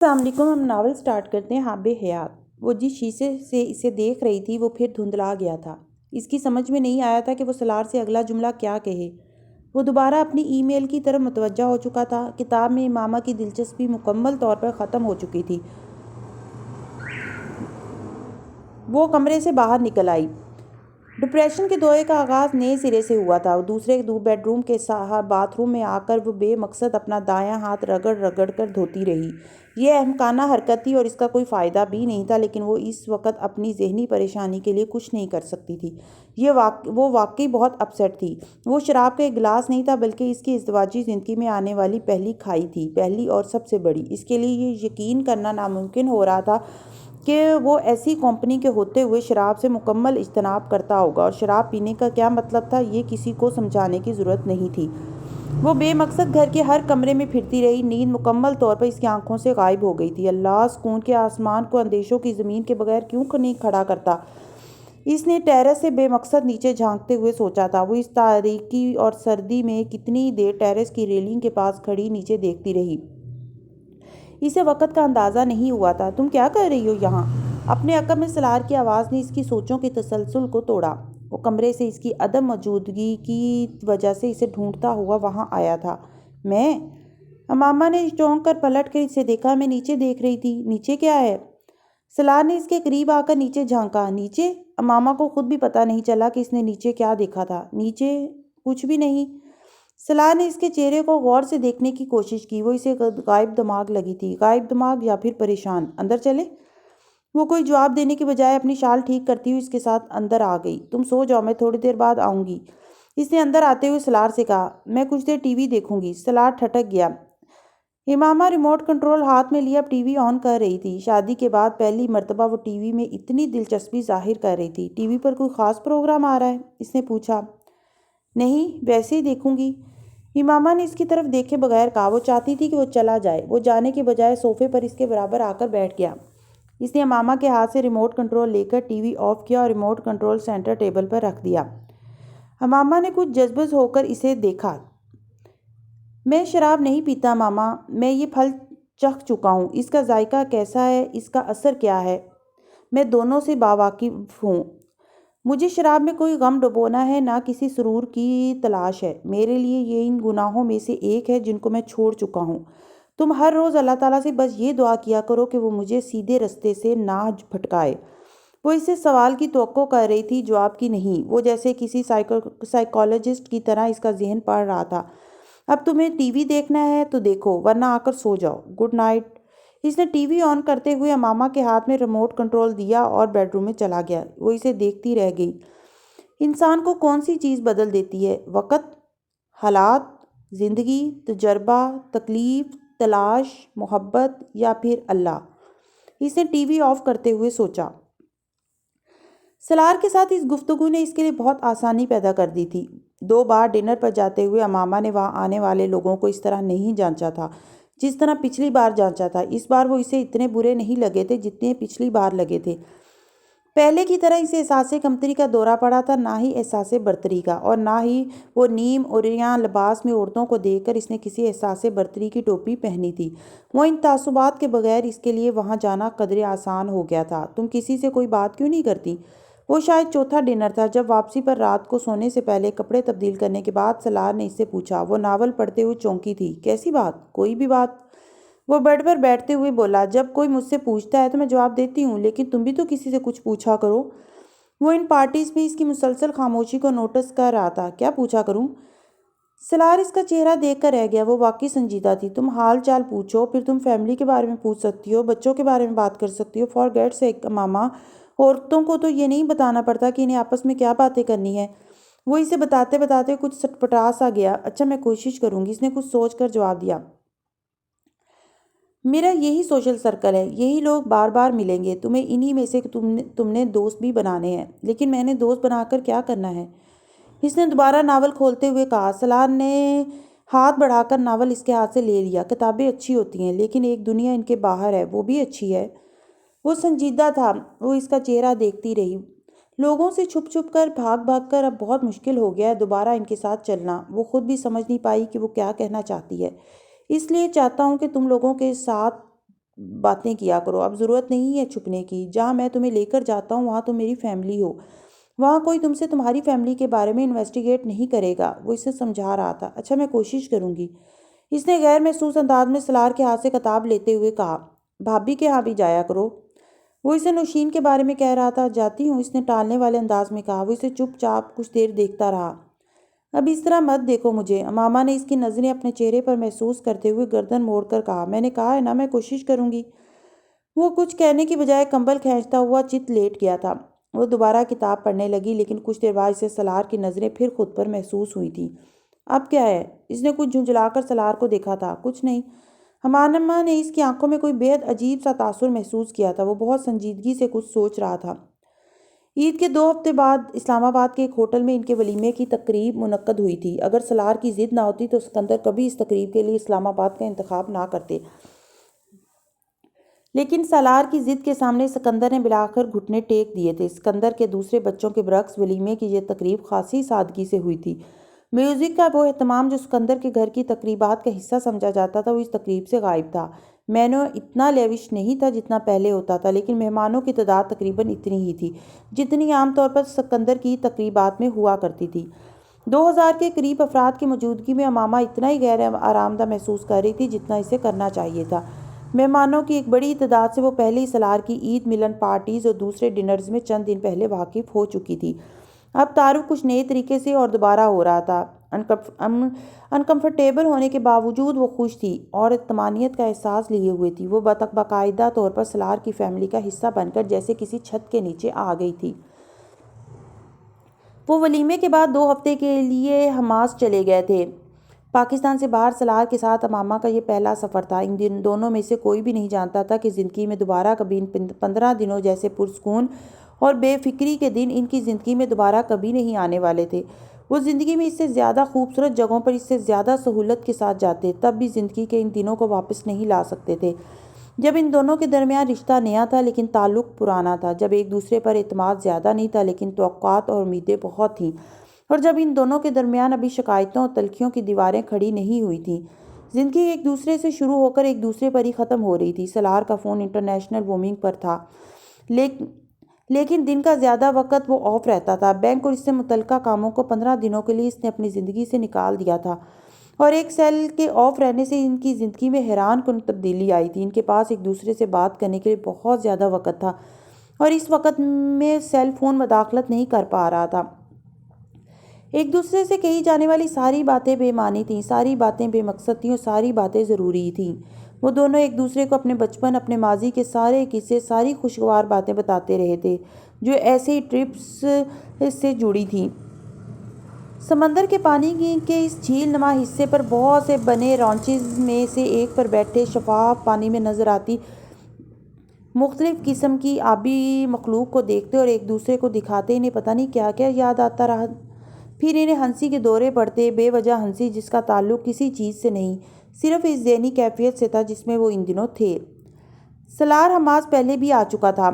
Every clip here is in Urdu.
السلام علیکم۔ ہم ناول سٹارٹ کرتے ہیں حاب حیات۔ وہ جس شیشے سے اسے دیکھ رہی تھی وہ پھر دھندلا گیا تھا۔ اس کی سمجھ میں نہیں آیا تھا کہ وہ سلار سے اگلا جملہ کیا کہے۔ وہ دوبارہ اپنی ای میل کی طرف متوجہ ہو چکا تھا۔ کتاب میں امامہ کی دلچسپی مکمل طور پر ختم ہو چکی تھی۔ وہ کمرے سے باہر نکل آئی۔ ڈپریشن کے دورے کا آغاز نئے سرے سے ہوا تھا۔ دوسرے بیڈ روم کے باتھ روم میں آ کر وہ بے مقصد اپنا دایاں ہاتھ رگڑ رگڑ کر دھوتی رہی۔ یہ احمقانہ حرکت تھی اور اس کا کوئی فائدہ بھی نہیں تھا، لیکن وہ اس وقت اپنی ذہنی پریشانی کے لیے کچھ نہیں کر سکتی تھی۔ وہ واقعی بہت اپسیٹ تھی۔ وہ شراب کا ایک گلاس نہیں تھا بلکہ اس کی ازدواجی زندگی میں آنے والی پہلی کھائی تھی، پہلی اور سب سے بڑی۔ اس کے لیے یہ یقین کرنا ناممکن ہو رہا تھا کہ وہ ایسی کمپنی کے ہوتے ہوئے شراب سے مکمل اجتناب کرتا ہوگا، اور شراب پینے کا کیا مطلب تھا یہ کسی کو سمجھانے کی ضرورت نہیں تھی۔ وہ بے مقصد گھر کے ہر کمرے میں پھرتی رہی۔ نیند مکمل طور پر اس کی آنکھوں سے غائب ہو گئی تھی۔ اللہ سکون کے آسمان کو اندیشوں کی زمین کے بغیر کیوں نہیں کھڑا کرتا؟ اس نے ٹیرس سے بے مقصد نیچے جھانکتے ہوئے سوچا تھا۔ وہ اس تاریکی اور سردی میں کتنی دیر ٹیرس کی ریلنگ کے پاس کھڑی نیچے دیکھتی رہی۔ اسے وقت کا اندازہ نہیں ہوا تھا۔ تم کیا کر رہی ہو یہاں؟ اپنے عقب میں سلار کی آواز نے اس کی سوچوں کے تسلسل کو توڑا۔ وہ کمرے سے اس کی عدم موجودگی کی وجہ سے اسے ڈھونڈتا ہوا وہاں آیا تھا۔ میں؟ امامہ نے چونک کر پلٹ کر اسے دیکھا۔ میں نیچے دیکھ رہی تھی۔ نیچے کیا ہے؟ سلار نے اس کے قریب آ کر نیچے جھانکا۔ نیچے؟ امامہ کو خود بھی پتہ نہیں چلا کہ اس نے نیچے کیا دیکھا تھا۔ نیچے کچھ بھی نہیں۔ سلار نے اس کے چہرے کو غور سے دیکھنے کی کوشش کی۔ وہ اسے غائب دماغ لگی تھی۔ غائب دماغ یا پھر پریشان۔ اندر چلے؟ وہ کوئی جواب دینے کے بجائے اپنی شال ٹھیک کرتی ہوئی اس کے ساتھ اندر آ گئی۔ تم سو جاؤ، میں تھوڑی دیر بعد آؤں گی، اس نے اندر آتے ہوئے سلار سے کہا۔ میں کچھ دیر ٹی وی دیکھوں گی۔ سلار ٹھٹک گیا۔ امامہ ریموٹ کنٹرول ہاتھ میں لیے اب ٹی وی آن کر رہی تھی۔ شادی کے بعد پہلی مرتبہ وہ ٹی وی میں اتنی دلچسپی ظاہر کر رہی تھی۔ ٹی وی پر کوئی خاص پروگرام آ رہا ہے؟ اس نے پوچھا۔ نہیں، ویسے ہی دیکھوں گی، امامہ نے اس کی طرف دیکھے بغیر کہا۔ وہ چاہتی تھی کہ وہ چلا جائے۔ وہ جانے کے بجائے صوفے پر اس کے برابر آ کر بیٹھ گیا۔ اس نے امامہ کے ہاتھ سے ریموٹ کنٹرول لے کر ٹی وی آف کیا اور ریموٹ کنٹرول سینٹر ٹیبل پر رکھ دیا۔ امامہ نے کچھ جذبز ہو کر اسے دیکھا۔ میں شراب نہیں پیتا ماما، میں یہ پھل چکھ چکا ہوں۔ اس کا ذائقہ کیسا ہے؟ اس کا اثر کیا ہے؟ میں دونوں سے باواقف ہوں۔ مجھے شراب میں کوئی غم ڈبونا ہے، نہ کسی سرور کی تلاش ہے۔ میرے لیے یہ ان گناہوں میں سے ایک ہے جن کو میں چھوڑ چکا ہوں۔ تم ہر روز اللہ تعالیٰ سے بس یہ دعا کیا کرو کہ وہ مجھے سیدھے رستے سے نہ بھٹکائے۔ وہ اس سے سوال کی توقع کر رہی تھی، جواب کی نہیں۔ وہ جیسے کسی سائیکالوجسٹ کی طرح اس کا ذہن پڑھ رہا تھا۔ اب تمہیں ٹی وی دیکھنا ہے تو دیکھو، ورنہ آ کر سو جاؤ۔ Good night. اس نے ٹی وی آن کرتے ہوئے امامہ کے ہاتھ میں ریموٹ کنٹرول دیا اور بیڈ روم میں چلا گیا۔ وہ اسے دیکھتی رہ گئی۔ انسان کو کون سی چیز بدل دیتی ہے؟ وقت، حالات، زندگی، تجربہ، تکلیف، تلاش، محبت، یا پھر اللہ؟ اس نے ٹی وی آف کرتے ہوئے سوچا۔ سلار کے ساتھ اس گفتگو نے اس کے لیے بہت آسانی پیدا کر دی تھی۔ 2 بار ڈنر پر جاتے ہوئے امامہ نے وہاں آنے والے لوگوں کو اس طرح نہیں جانچا تھا جس طرح پچھلی بار جانچا تھا۔ اس بار وہ اسے اتنے برے نہیں لگے تھے جتنے پچھلی بار لگے تھے۔ پہلے کی طرح اسے احساس کمتری کا دورہ پڑا تھا، نہ ہی احساس برتری کا، اور نہ ہی وہ نیم عریاں لباس میں عورتوں کو دیکھ کر اس نے کسی احساس برتری کی ٹوپی پہنی تھی۔ وہ ان تعصبات کے بغیر اس کے لیے وہاں جانا قدرے آسان ہو گیا تھا۔ تم کسی سے کوئی بات کیوں نہیں کرتی؟ وہ شاید چوتھا ڈنر تھا جب واپسی پر رات کو سونے سے پہلے کپڑے تبدیل کرنے کے بعد سلار نے اس سے پوچھا۔ وہ ناول پڑھتے ہوئے چونکی تھی۔ کیسی بات؟ کوئی بھی بات، وہ بیڈ پر بیٹھتے ہوئے بولا۔ جب کوئی مجھ سے پوچھتا ہے تو میں جواب دیتی ہوں، لیکن تم بھی تو کسی سے کچھ پوچھا کرو۔ وہ ان پارٹیز میں اس کی مسلسل خاموشی کو نوٹس کر رہا تھا۔ کیا پوچھا کروں؟ سلار اس کا چہرہ دیکھ کر رہ گیا۔ وہ واقعی سنجیدہ تھی۔ تم حال چال پوچھو، پھر تم فیملی کے بارے میں پوچھ سکتی ہو، بچوں کے بارے میں بات کر سکتی ہو۔ فار گیٹ سیک ماما، عورتوں کو تو یہ نہیں بتانا پڑتا کہ انہیں آپس میں کیا باتیں کرنی ہے۔ وہ اسے بتاتے بتاتے کچھ سٹپٹا سا گیا۔ اچھا، میں کوشش کروں گی، اس نے کچھ سوچ کر جواب دیا۔ میرا یہی سوشل سرکل ہے، یہی لوگ بار بار ملیں گے، تمہیں انہی میں سے تم نے دوست بھی بنانے ہیں۔ لیکن میں نے دوست بنا کر کیا کرنا ہے؟ اس نے دوبارہ ناول کھولتے ہوئے کہا۔ سلار نے ہاتھ بڑھا کر ناول اس کے ہاتھ سے لے لیا۔ کتابیں اچھی ہوتی ہیں، لیکن ایک دنیا ان کے باہر ہے، وہ بھی اچھی ہے۔ وہ سنجیدہ تھا۔ وہ اس کا چہرہ دیکھتی رہی۔ لوگوں سے چھپ چھپ کر، بھاگ بھاگ کر اب بہت مشکل ہو گیا ہے دوبارہ ان کے ساتھ چلنا۔ وہ خود بھی سمجھ نہیں پائی کہ وہ کیا کہنا چاہتی ہے۔ اس لیے چاہتا ہوں کہ تم لوگوں کے ساتھ باتیں کیا کرو، اب ضرورت نہیں ہے چھپنے کی، جہاں میں تمہیں لے کر جاتا ہوں وہاں تم میری فیملی ہو، وہاں کوئی تم سے تمہاری فیملی کے بارے میں انویسٹیگیٹ نہیں کرے گا۔ وہ اسے سمجھا رہا تھا۔ اچھا میں کوشش کروں گی، اس نے غیر محسوس انداز میں سلار کے ہاتھ سے کتاب لیتے ہوئے کہا۔ بھابھی کے ہاں بھی جایا کرو۔ وہ اسے نوشین کے بارے میں کہہ رہا تھا۔ جاتی ہوں، اس نے ٹالنے والے انداز میں کہا۔ وہ اسے چپ چاپ کچھ دیر دیکھتا رہا۔ اب اس طرح مت دیکھو مجھے، امامہ نے اس کی نظریں اپنے چہرے پر محسوس کرتے ہوئے گردن موڑ کر کہا۔ میں نے کہا ہے نا میں کوشش کروں گی۔ وہ کچھ کہنے کی بجائے کمبل کھینچتا ہوا چت لیٹ گیا تھا۔ وہ دوبارہ کتاب پڑھنے لگی، لیکن کچھ دیر بعد اسے سلار کی نظریں پھر خود پر محسوس ہوئی تھیں۔ اب کیا ہے؟ اس نے کچھ جھنجھلا کر سلار کو دیکھا تھا۔ کچھ نہیں۔ امامہ نے اس کی آنکھوں میں کوئی بے حد عجیب سا تاثر محسوس کیا تھا۔ وہ بہت سنجیدگی سے کچھ سوچ رہا تھا۔ عید کے 2 ہفتے بعد اسلام آباد کے ایک ہوٹل میں ان کے ولیمے کی تقریب منعقد ہوئی تھی۔ اگر سلار کی ضد نہ ہوتی تو سکندر کبھی اس تقریب کے لیے اسلام آباد کا انتخاب نہ کرتے، لیکن سالار کی ضد کے سامنے سکندر نے بلاخر گھٹنے ٹیک دیے تھے۔ سکندر کے دوسرے بچوں کے برعکس ولیمے کی یہ تقریب خاصی سادگی سے ہوئی تھی۔ میوزک کا وہ اہتمام جو سکندر کے گھر کی تقریبات کا حصہ سمجھا جاتا تھا وہ اس تقریب سے غائب تھا۔ مینو اتنا لیوش نہیں تھا جتنا پہلے ہوتا تھا، لیکن مہمانوں کی تعداد تقریباً اتنی ہی تھی جتنی عام طور پر سکندر کی تقریبات میں ہوا کرتی تھی۔ 2000 کے قریب افراد کی موجودگی میں امامہ اتنا ہی غیر آرام دہ محسوس کر رہی تھی جتنا اسے کرنا چاہیے تھا۔ مہمانوں کی ایک بڑی تعداد سے وہ پہلے ہی سالار کی عید ملن پارٹیز اور دوسرے ڈنرز میں چند دن پہلے واقف ہو چکی تھی۔ اب تعارف کچھ نئے طریقے سے اور دوبارہ ہو رہا تھا۔ انکمفرٹیبل ہونے کے باوجود وہ خوش تھی اور طمانینت کا احساس لیے ہوئے تھی۔ وہ باقاعدہ طور پر سالار کی فیملی کا حصہ بن کر جیسے کسی چھت کے نیچے آ گئی تھی۔ وہ ولیمے کے بعد 2 ہفتے کے لیے حماس چلے گئے تھے۔ پاکستان سے باہر سالار کے ساتھ امامہ کا یہ پہلا سفر تھا۔ ان دونوں میں سے کوئی بھی نہیں جانتا تھا کہ زندگی میں دوبارہ کبھی ان 15 دنوں جیسے پرسکون اور بے فکری کے دن ان کی زندگی میں دوبارہ کبھی نہیں آنے والے تھے۔ وہ زندگی میں اس سے زیادہ خوبصورت جگہوں پر اس سے زیادہ سہولت کے ساتھ جاتے، تب بھی زندگی کے ان دنوں کو واپس نہیں لا سکتے تھے جب ان دونوں کے درمیان رشتہ نیا تھا لیکن تعلق پرانا تھا، جب ایک دوسرے پر اعتماد زیادہ نہیں تھا لیکن توقعات اور امیدیں بہت تھیں، اور جب ان دونوں کے درمیان ابھی شکایتوں اور تلخیوں کی دیواریں کھڑی نہیں ہوئی تھیں۔ زندگی ایک دوسرے سے شروع ہو کر ایک دوسرے پر ہی ختم ہو رہی تھی۔ سالار کا فون انٹرنیشنل رومنگ پر تھا، لیکن دن کا زیادہ وقت وہ آف رہتا تھا۔ بینک اور اس سے متعلقہ کاموں کو 15 دنوں کے لیے اس نے اپنی زندگی سے نکال دیا تھا، اور ایک سیل کے آف رہنے سے ان کی زندگی میں حیران کن تبدیلی آئی تھی۔ ان کے پاس ایک دوسرے سے بات کرنے کے لیے بہت زیادہ وقت تھا، اور اس وقت میں سیل فون مداخلت نہیں کر پا رہا تھا۔ ایک دوسرے سے کہی جانے والی ساری باتیں بے معنی تھیں، ساری باتیں بے مقصد تھیں، اور ساری باتیں ضروری تھیں۔ وہ دونوں ایک دوسرے کو اپنے بچپن، اپنے ماضی کے سارے قصے، ساری خوشگوار باتیں بتاتے رہے تھے جو ایسے ہی ٹرپس سے جڑی تھیں۔ سمندر کے پانی کے اس جھیل نما حصے پر بہت سے بنے رانچز میں سے ایک پر بیٹھے شفاف پانی میں نظر آتی مختلف قسم کی آبی مخلوق کو دیکھتے اور ایک دوسرے کو دکھاتے انہیں پتہ نہیں کیا کیا یاد آتا رہا۔ پھر انہیں ہنسی کے دورے پڑتے، بے وجہ ہنسی جس کا تعلق کسی چیز سے نہیں، صرف اس ذہنی کیفیت سے تھا جس میں وہ ان دنوں تھے۔ سالار حماس پہلے بھی آ چکا تھا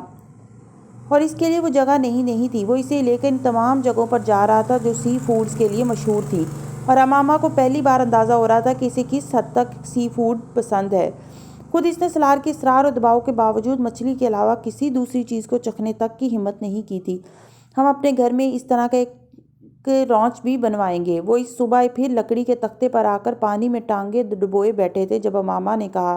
اور اس کے لیے وہ جگہ نہیں تھی۔ وہ اسے لے کر ان تمام جگہوں پر جا رہا تھا جو سی فوڈز کے لیے مشہور تھیں، اور امامہ کو پہلی بار اندازہ ہو رہا تھا کہ اسے کس حد تک سی فوڈ پسند ہے۔ خود اس نے سالار کے اصرار اور دباؤ کے باوجود مچھلی کے علاوہ کسی دوسری چیز کو چکھنے تک کی ہمت نہیں کی تھی۔ ہم اپنے گھر میں اس طرح کا ایک رانچ بھی بنوائیں گے۔ وہ اس صبح پھر لکڑی کے تختے پر آ کر پانی میں ٹانگیں ڈبوئے بیٹھے تھے جب امامہ نے کہا۔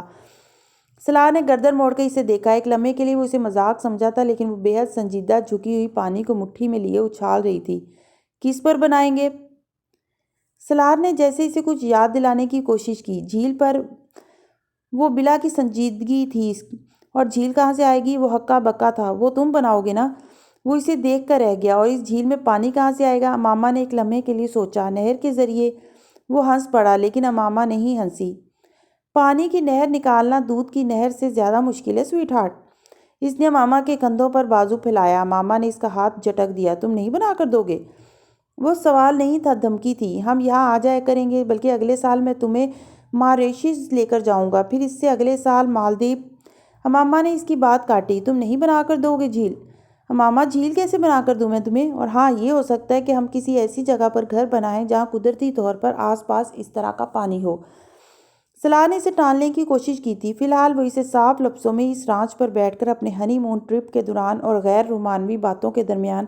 سالار نے گردن موڑ کے اسے دیکھا۔ ایک لمحے کے لیے وہ اسے مذاق سمجھا تھا، لیکن وہ بے حد سنجیدہ جھکی ہوئی پانی کو مٹھی میں لیے اچھال رہی تھی۔ کس پر بنائیں گے؟ سالار نے جیسے اسے کچھ یاد دلانے کی کوشش کی۔ جھیل پر۔ وہ بلا کی سنجیدگی تھی۔ اور جھیل کہاں سے آئے گی؟ وہ ہکا بکا تھا۔ وہ تم بناؤ گے نا؟ وہ اسے دیکھ کر رہ گیا۔ اور اس جھیل میں پانی کہاں سے آئے گا؟ امامہ نے ایک لمحے کے لیے سوچا۔ نہر کے ذریعے؟ وہ ہنس پڑا، لیکن امامہ نہیں ہنسی۔ پانی کی نہر نکالنا دودھ کی نہر سے زیادہ مشکل ہے سویٹ ہارٹ۔ اس نے امامہ کے کندھوں پر بازو پھیلایا۔ امامہ نے اس کا ہاتھ جھٹک دیا۔ تم نہیں بنا کر دو گے؟ وہ سوال نہیں تھا، دھمکی تھی۔ ہم یہاں آ جایا کریں گے، بلکہ اگلے سال میں تمہیں ماریشس لے کر جاؤں گا، پھر اس سے اگلے سال مالدیپ۔ امامہ نے اس کی بات کاٹی۔ تم نہیں بنا کر دو گے جھیل؟ امامہ جھیل کیسے بنا کر دوں میں تمہیں؟ اور ہاں یہ ہو سکتا ہے کہ ہم کسی ایسی جگہ پر گھر بنائیں جہاں قدرتی طور پر آس پاس اس طرح کا پانی ہو۔ سلار نے اسے ٹالنے کی کوشش کی تھی۔ فی الحال وہ اسے صاف لفظوں میں اس رانچ پر بیٹھ کر اپنے ہنی مون ٹرپ کے دوران اور غیر رومانوی باتوں کے درمیان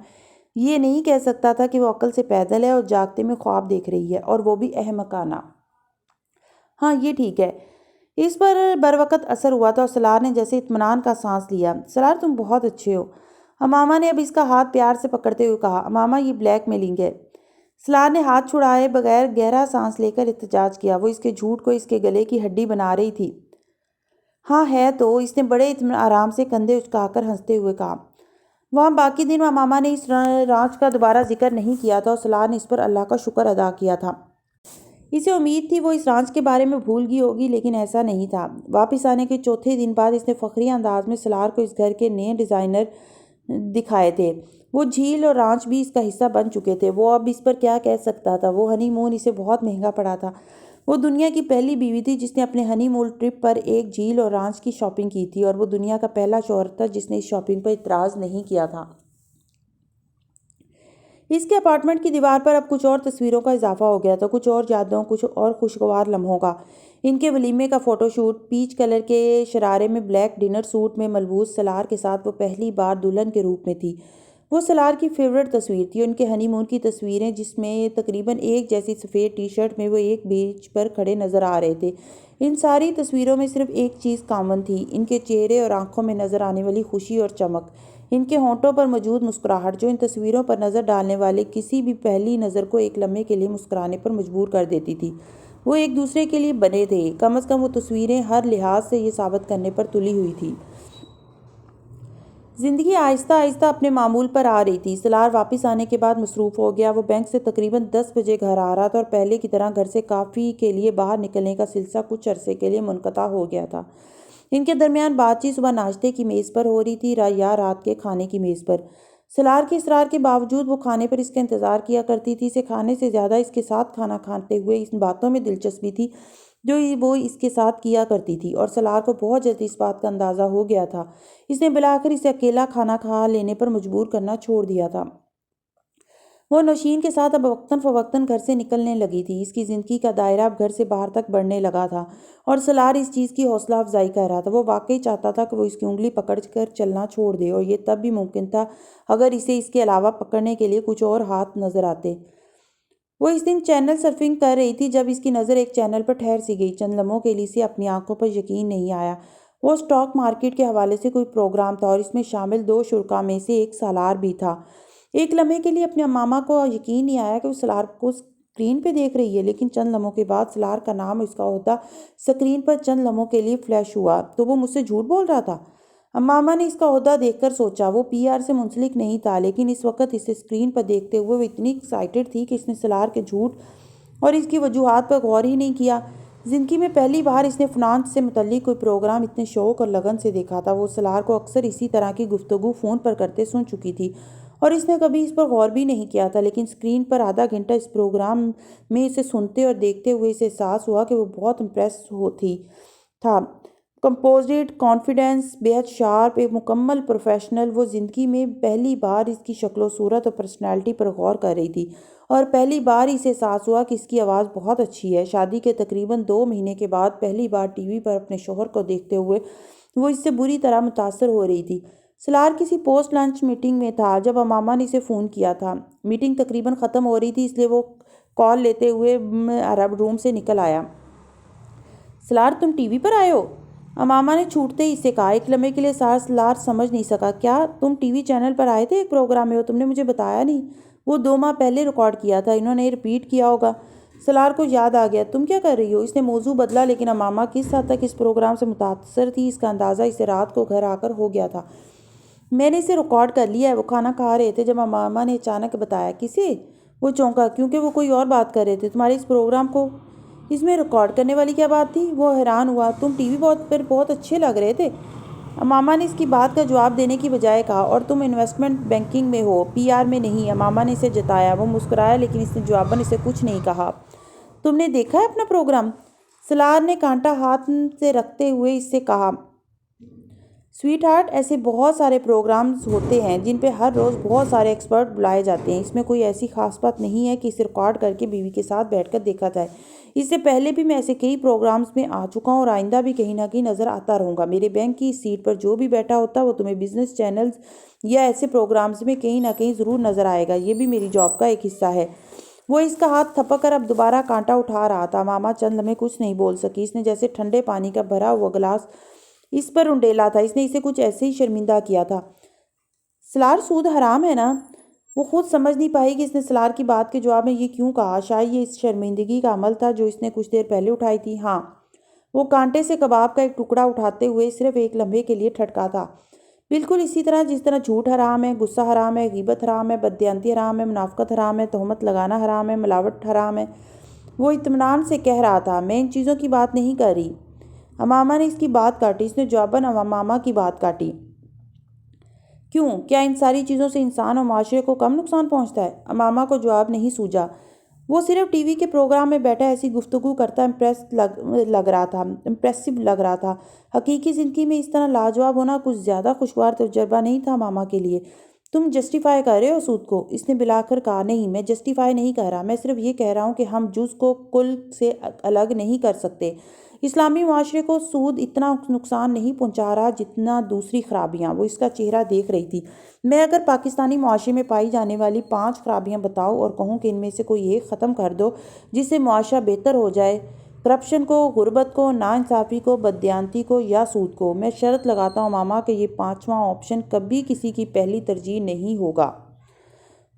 یہ نہیں کہہ سکتا تھا کہ وہ عقل سے پیدل ہے اور جاگتے میں خواب دیکھ رہی ہے، اور وہ بھی احمقانہ۔ ہاں یہ ٹھیک ہے۔ اس پر بروقت اثر ہوا تھا اور سلار نے جیسے اطمینان کا سانس لیا۔ سلار تم بہت اچھے ہو، امامہ نے اب اس کا ہاتھ پیار سے پکڑتے ہوئے کہا۔ امامہ یہ بلیک میلنگ ہے۔ سلار نے ہاتھ چھڑائے بغیر گہرا سانس لے کر احتجاج کیا۔ وہ اس کے جھوٹ کو اس کے گلے کی ہڈی بنا رہی تھی۔ ہاں ہے تو، اس نے بڑے آرام سے کندھے اچکا کر ہنستے ہوئے کہا۔ وہاں باقی دن امامہ نے اس رانچ کا دوبارہ ذکر نہیں کیا تھا اور سلار نے اس پر اللہ کا شکر ادا کیا تھا۔ اسے امید تھی وہ اس رانچ کے بارے میں بھول گئی ہوگی، لیکن ایسا نہیں تھا۔ واپس آنے کے چوتھے دن بعد اس نے فخری انداز میں سلار کو اس گھر کے نئے ڈیزائنر دکھائے تھے۔ وہ جھیل اور رانچ بھی اس کا حصہ بن چکے تھے۔ وہ اب اس پر کیا کہہ سکتا تھا؟ وہ ہنی مون اسے بہت مہنگا پڑا تھا۔ وہ دنیا کی پہلی بیوی تھی جس نے اپنے ہنی مون ٹرپ پر ایک جھیل اور رانچ کی شاپنگ کی تھی، اور وہ دنیا کا پہلا شوہر تھا جس نے اس شاپنگ پر اعتراض نہیں کیا تھا۔ اس کے اپارٹمنٹ کی دیوار پر اب کچھ اور تصویروں کا اضافہ ہو گیا تھا، کچھ اور یادوں، کچھ اور خوشگوار لمحوں کا۔ ان کے ولیمے کا فوٹو شوٹ، پیچ کلر کے شرارے میں بلیک ڈنر سوٹ میں ملبوس سلار کے ساتھ وہ پہلی بار دلہن کے روپ میں تھی۔ وہ سلار کی فیورٹ تصویر تھی۔ ان کے ہنی مون کی تصویریں جس میں تقریباً ایک جیسی سفید ٹی شرٹ میں وہ ایک بیچ پر کھڑے نظر آ رہے تھے۔ ان ساری تصویروں میں صرف ایک چیز کامن تھی، ان کے چہرے اور آنکھوں میں نظر آنے والی خوشی اور چمک، ان کے ہونٹوں پر موجود مسکراہٹ جو ان تصویروں پر نظر ڈالنے والے کسی بھی پہلی نظر کو ایک لمحے کے لیے مسکرانے پر مجبور کر دیتی تھی۔ وہ ایک دوسرے کے لیے بنے تھے، کم از کم وہ تصویریں ہر لحاظ سے یہ ثابت کرنے پر تلی ہوئی تھی۔ زندگی آہستہ آہستہ اپنے معمول پر آ رہی تھی۔ سلار واپس آنے کے بعد مصروف ہو گیا۔ وہ بینک سے تقریباً 10 بجے گھر آ رہا تھا اور پہلے کی طرح گھر سے کافی کے لیے باہر نکلنے کا سلسلہ کچھ عرصے کے لیے منقطع ہو گیا تھا۔ ان کے درمیان بات چیت صبح ناشتے کی میز پر ہو رہی تھی یا رات کے کھانے کی میز پر۔ سلار کے اصرار کے باوجود وہ کھانے پر اس کا انتظار کیا کرتی تھی۔ اسے کھانے سے زیادہ اس کے ساتھ کھانا کھاتے ہوئے ان باتوں میں دلچسپی تھی جو وہ اس کے ساتھ کیا کرتی تھی، اور سلار کو بہت جلدی اس بات کا اندازہ ہو گیا تھا۔ اس نے بلاخر اسے اکیلا کھانا کھا لینے پر مجبور کرنا چھوڑ دیا تھا۔ وہ نوشین کے ساتھ اب وقتاً فوقتاً گھر سے نکلنے لگی تھی۔ اس کی زندگی کا دائرہ اب گھر سے باہر تک بڑھنے لگا تھا، اور سلار اس چیز کی حوصلہ افزائی کر رہا تھا۔ وہ واقعی چاہتا تھا کہ وہ اس کی انگلی پکڑ کر چلنا چھوڑ دے، اور یہ تب بھی ممکن تھا اگر اسے اس کے علاوہ پکڑنے کے لیے کچھ اور ہاتھ نظر آتے۔ وہ اس دن چینل سرفنگ کر رہی تھی جب اس کی نظر ایک چینل پر ٹھہر سی گئی۔ چند لمحوں کے لیے اسے اپنی آنکھوں پر یقین نہیں آیا۔ وہ اسٹاک مارکیٹ کے حوالے سے کوئی پروگرام تھا اور اس میں شامل 2 شرکاء میں سے ایک سالار بھی تھا۔ ایک لمحے کے لیے اپنے امامہ کو یقین نہیں آیا کہ وہ سلار کو اسکرین پہ دیکھ رہی ہے، لیکن چند لمحوں کے بعد سلار کا نام اور اس کا عہدہ اسکرین پر چند لمحوں کے لیے فلیش ہوا۔ تو وہ مجھ سے جھوٹ بول رہا تھا؟ امامہ نے اس کا عہدہ دیکھ کر سوچا۔ وہ پی آر سے منسلک نہیں تھا، لیکن اس وقت اسے اسکرین پر دیکھتے ہوئے وہ اتنی ایکسائٹڈ تھی کہ اس نے سلار کے جھوٹ اور اس کی وجوہات پر غور ہی نہیں کیا۔ زندگی میں پہلی بار اس نے فنانس سے متعلق کوئی پروگرام اتنے شوق اور لگن سے دیکھا تھا۔ وہ سلار کو اکثر اسی طرح کی گفتگو فون پر کرتے سن چکی تھی اور اس نے کبھی اس پر غور بھی نہیں کیا تھا، لیکن اسکرین پر آدھا گھنٹہ اس پروگرام میں اسے سنتے اور دیکھتے ہوئے اسے احساس ہوا کہ وہ بہت امپریس تھا۔ کمپوزڈ، کانفیڈنس، بےحد شارپ، ایک مکمل پروفیشنل۔ وہ زندگی میں پہلی بار اس کی شکل و صورت اور پرسنالٹی پر غور کر رہی تھی، اور پہلی بار اسے احساس ہوا کہ اس کی آواز بہت اچھی ہے۔ شادی کے تقریباً 2 مہینے کے بعد پہلی بار ٹی وی پر اپنے شوہر کو دیکھتے ہوئے وہ اس سے بری طرح متاثر ہو رہی تھی۔ سلار کسی پوسٹ لنچ میٹنگ میں تھا جب امامہ نے اسے فون کیا تھا۔ میٹنگ تقریباً ختم ہو رہی تھی، اس لیے وہ کال لیتے ہوئے روم سے نکل آیا۔ سلار تم ٹی وی پر آئے ہو؟ امامہ نے چھوٹتے ہی اسے کہا۔ ایک لمحے کے لیے سلار سمجھ نہیں سکا۔ کیا تم ٹی وی چینل پر آئے تھے ایک پروگرام میں؟ تم نے مجھے بتایا نہیں۔ وہ 2 ماہ پہلے ریکارڈ کیا تھا، انہوں نے ریپیٹ کیا ہوگا۔ سلار کو یاد آ گیا۔ تم کیا کر رہی ہو؟ اس نے موضوع بدلا، لیکن امامہ کس حد تک اس پروگرام سے متاثر تھی اس کا اندازہ اسے رات کو گھر آ کر ہو گیا تھا۔ میں نے اسے ریکارڈ کر لیا ہے۔ وہ کھانا کھا رہے تھے جب امامہ نے اچانک بتایا۔ کسے؟ وہ چونکا کیونکہ وہ کوئی اور بات کر رہے تھے، تمہارے اس پروگرام کو۔ اس میں ریکارڈ کرنے والی کیا بات تھی؟ وہ حیران ہوا۔ تم ٹی وی پر بہت اچھے لگ رہے تھے، امامہ نے اس کی بات کا جواب دینے کی بجائے کہا، اور تم انویسٹمنٹ بینکنگ میں ہو، پی آر میں نہیں۔ امامہ نے اسے جتایا۔ وہ مسکرایا، لیکن اس نے جواباً اسے کچھ نہیں کہا۔ تم نے دیکھا ہے اپنا پروگرام؟ سلار نے کانٹا ہاتھ سے رکھتے ہوئے اس سے کہا۔ سویٹ ہارٹ، ایسے بہت سارے پروگرامز ہوتے ہیں جن پہ ہر روز بہت سارے ایکسپرٹ بلائے جاتے ہیں۔ اس میں کوئی ایسی خاص بات نہیں ہے کہ اسے ریکارڈ کر کے بیوی کے ساتھ بیٹھ کر دیکھا جائے۔ اس سے پہلے بھی میں ایسے کئی پروگرامز میں آ چکا ہوں اور آئندہ بھی کہیں نہ کہیں نظر آتا رہوں گا۔ میرے بینک کی اس سیٹ پر جو بھی بیٹھا ہوتا وہ تمہیں بزنس چینلز یا ایسے پروگرامز میں کہیں نہ کہیں ضرور نظر آئے گا۔ یہ بھی میری جاب کا ایک حصہ ہے۔ وہ اس کا ہاتھ تھپک کر اب دوبارہ کانٹا اٹھا رہا تھا۔ ماما چند لمحے کچھ نہیں بول سکی۔ اس نے جیسے ٹھنڈے پانی کا بھرا ہوا گلاس اس پر انڈیلا تھا۔ اس نے اسے کچھ ایسے ہی شرمندہ کیا تھا۔ سلار، سود حرام ہے نا؟ وہ خود سمجھ نہیں پائی کہ اس نے سلار کی بات کے جواب میں یہ کیوں کہا۔ شاید یہ اس شرمندگی کا عمل تھا جو اس نے کچھ دیر پہلے اٹھائی تھی۔ ہاں، وہ کانٹے سے کباب کا ایک ٹکڑا اٹھاتے ہوئے صرف ایک لمحے کے لیے ٹھٹکا تھا۔ بالکل اسی طرح جس طرح جھوٹ حرام ہے، غصہ حرام ہے، غیبت حرام ہے، بددیانتی حرام ہے، منافقت حرام ہے، تہمت لگانا حرام ہے، ملاوٹ حرام ہے۔ وہ اطمینان سے کہہ رہا تھا، میں ان چیزوں کی بات نہیں کر رہی۔ امامہ نے اس کی بات کاٹی۔ اس نے جواباً امامہ کی بات کاٹی۔ کیوں؟ کیا ان ساری چیزوں سے انسان اور معاشرے کو کم نقصان پہنچتا ہے؟ امامہ کو جواب نہیں سوجا۔ وہ صرف ٹی وی کے پروگرام میں بیٹھا ایسی گفتگو کرتا امپریسو لگ رہا تھا۔ حقیقی زندگی میں اس طرح لاجواب ہونا کچھ زیادہ خوشگوار تجربہ نہیں تھا امامہ کے لیے۔ تم جسٹیفائی کر رہے ہو سود کو؟ اس نے بلا کر کہا۔ نہیں، میں جسٹیفائی نہیں کر رہا، میں صرف یہ کہہ رہا ہوں کہ ہم جز کو کل سے الگ نہیں کر سکتے۔ اسلامی معاشرے کو سود اتنا نقصان نہیں پہنچا رہا جتنا دوسری خرابیاں۔ وہ اس کا چہرہ دیکھ رہی تھی۔ میں اگر پاکستانی معاشرے میں پائی جانے والی 5 خرابیاں بتاؤں اور کہوں کہ ان میں سے کوئی ایک ختم کر دو جس سے معاشرہ بہتر ہو جائے، کرپشن کو، غربت کو، ناانصافی کو، بددیانتی کو یا سود کو، میں شرط لگاتا ہوں ماما کہ یہ 5واں آپشن کبھی کسی کی پہلی ترجیح نہیں ہوگا۔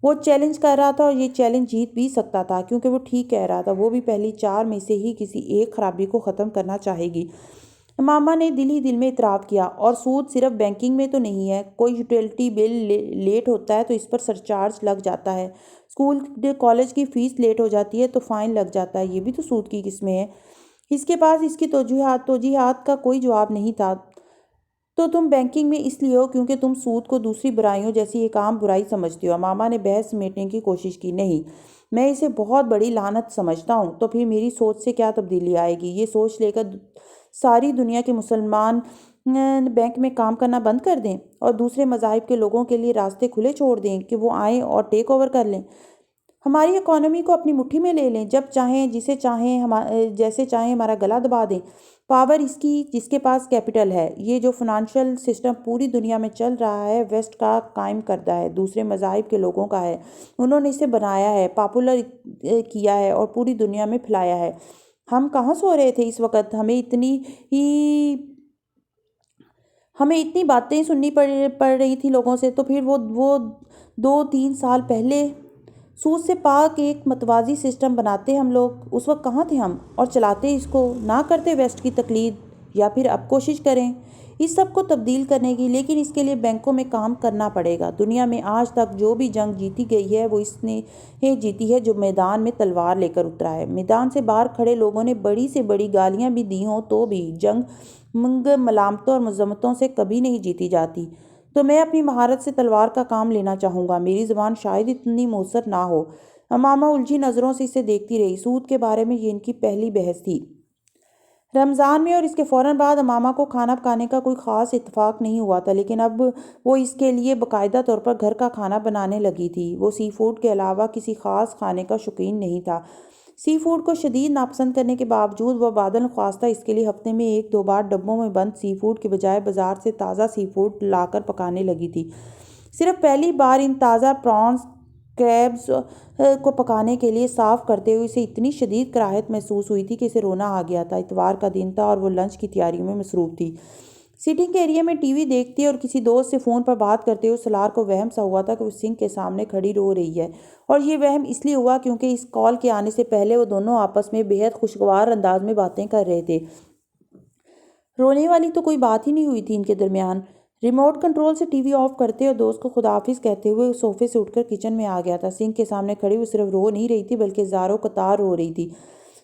وہ چیلنج کر رہا تھا اور یہ چیلنج جیت بھی سکتا تھا کیونکہ وہ ٹھیک کہہ رہا تھا۔ وہ بھی پہلی 4 میں سے ہی کسی ایک خرابی کو ختم کرنا چاہے گی۔ ماما نے دل ہی دل میں اعتراف کیا۔ اور سود صرف بینکنگ میں تو نہیں ہے۔ کوئی یوٹیلٹی بل لیٹ ہوتا ہے تو اس پر سرچارج لگ جاتا ہے۔ اسکول کالج کی فیس لیٹ ہو جاتی ہے تو فائن لگ جاتا ہے۔ یہ بھی تو سود کی قسمیں ہیں۔ اس کے پاس اس کی توجیحات کا کوئی جواب نہیں تھا۔ تو تم بینکنگ میں اس لیے ہو کیونکہ تم سود کو دوسری برائیوں جیسی ایک عام برائی سمجھتے ہو۔ ماما نے بحث سمیٹنے کی کوشش کی۔ نہیں، میں اسے بہت بڑی لعنت سمجھتا ہوں۔ تو پھر میری سوچ سے کیا تبدیلی آئے گی؟ یہ سوچ لے کر ساری دنیا کے مسلمان بینک میں کام کرنا بند کر دیں اور دوسرے مذاہب کے لوگوں کے لیے راستے کھلے چھوڑ دیں کہ وہ آئیں اور ٹیک اوور کر لیں، ہماری اکانومی کو اپنی مٹھی میں لے لیں، جب چاہیں، جسے چاہیں، جیسے چاہیں ہمارا گلا دبا دیں۔ پاور اس کی جس کے پاس کیپٹل ہے۔ یہ جو فنانشل سسٹم پوری دنیا میں چل رہا ہے ویسٹ کا قائم کردہ ہے، دوسرے مذاہب کے لوگوں کا ہے۔ انہوں نے اسے بنایا ہے، پاپولر کیا ہے اور پوری دنیا میں پھیلایا ہے۔ ہم کہاں سو رہے تھے اس وقت؟ ہمیں اتنی باتیں سننی پڑ رہی تھی لوگوں سے۔ تو پھر وہ 2-3 سال پہلے سود سے پاک ایک متوازی سسٹم بناتے ہم لوگ، اس وقت کہاں تھے ہم؟ اور چلاتے اس کو، نہ کرتے ویسٹ کی تقلید، یا پھر اب کوشش کریں اس سب کو تبدیل کرنے کی۔ لیکن اس کے لیے بینکوں میں کام کرنا پڑے گا۔ دنیا میں آج تک جو بھی جنگ جیتی گئی ہے وہ اس نے جیتی ہے جو میدان میں تلوار لے کر اترا ہے۔ میدان سے باہر کھڑے لوگوں نے بڑی سے بڑی گالیاں بھی دی ہوں تو بھی جنگ ملامتوں اور مذمتوں سے کبھی نہیں جیتی جاتی۔ تو میں اپنی مہارت سے تلوار کا کام لینا چاہوں گا۔ میری زبان شاید اتنی مؤثر نہ ہو۔ امامہ الجھی نظروں سے اسے دیکھتی رہی۔ سود کے بارے میں یہ ان کی پہلی بحث تھی۔ رمضان میں اور اس کے فوراً بعد امامہ کو کھانا پکانے کا کوئی خاص اتفاق نہیں ہوا تھا، لیکن اب وہ اس کے لیے باقاعدہ طور پر گھر کا کھانا بنانے لگی تھی۔ وہ سی فوڈ کے علاوہ کسی خاص کھانے کا شوقین نہیں تھا۔ سی فوڈ کو شدید ناپسند کرنے کے باوجود وہ بعداً خواستہ اس کے لیے ہفتے میں 1-2 بار ڈبوں میں بند سی فوڈ کے بجائے بازار سے تازہ سی فوڈ لا کر پکانے لگی تھی۔ صرف پہلی بار ان تازہ پرانز، کریبز کو پکانے کے لیے صاف کرتے ہوئے اسے اتنی شدید کراہت محسوس ہوئی تھی کہ اسے رونا آ گیا تھا۔ اتوار کا دن تھا اور وہ لنچ کی تیاریوں میں مصروف تھی۔ سیٹنگ ایریا میں ٹی وی دیکھتے اور کسی دوست سے فون پر بات کرتے ہوئے سلار کو وہم سا ہوا تھا کہ وہ سنک کے سامنے کھڑی رو رہی ہے، اور یہ وہم اس لیے ہوا کیونکہ اس کال کے آنے سے پہلے وہ دونوں آپس میں بے حد خوشگوار انداز میں باتیں کر رہے تھے۔ رونے والی تو کوئی بات ہی نہیں ہوئی تھی ان کے درمیان۔ ریموٹ کنٹرول سے ٹی وی آف کرتے اور دوست کو خداحافظ کہتے ہوئے صوفے سے اٹھ کر کچن میں آ گیا تھا۔ سنک کے سامنے کھڑی وہ صرف رو نہیں رہی تھی بلکہ زاروں قطار رو رہی تھی۔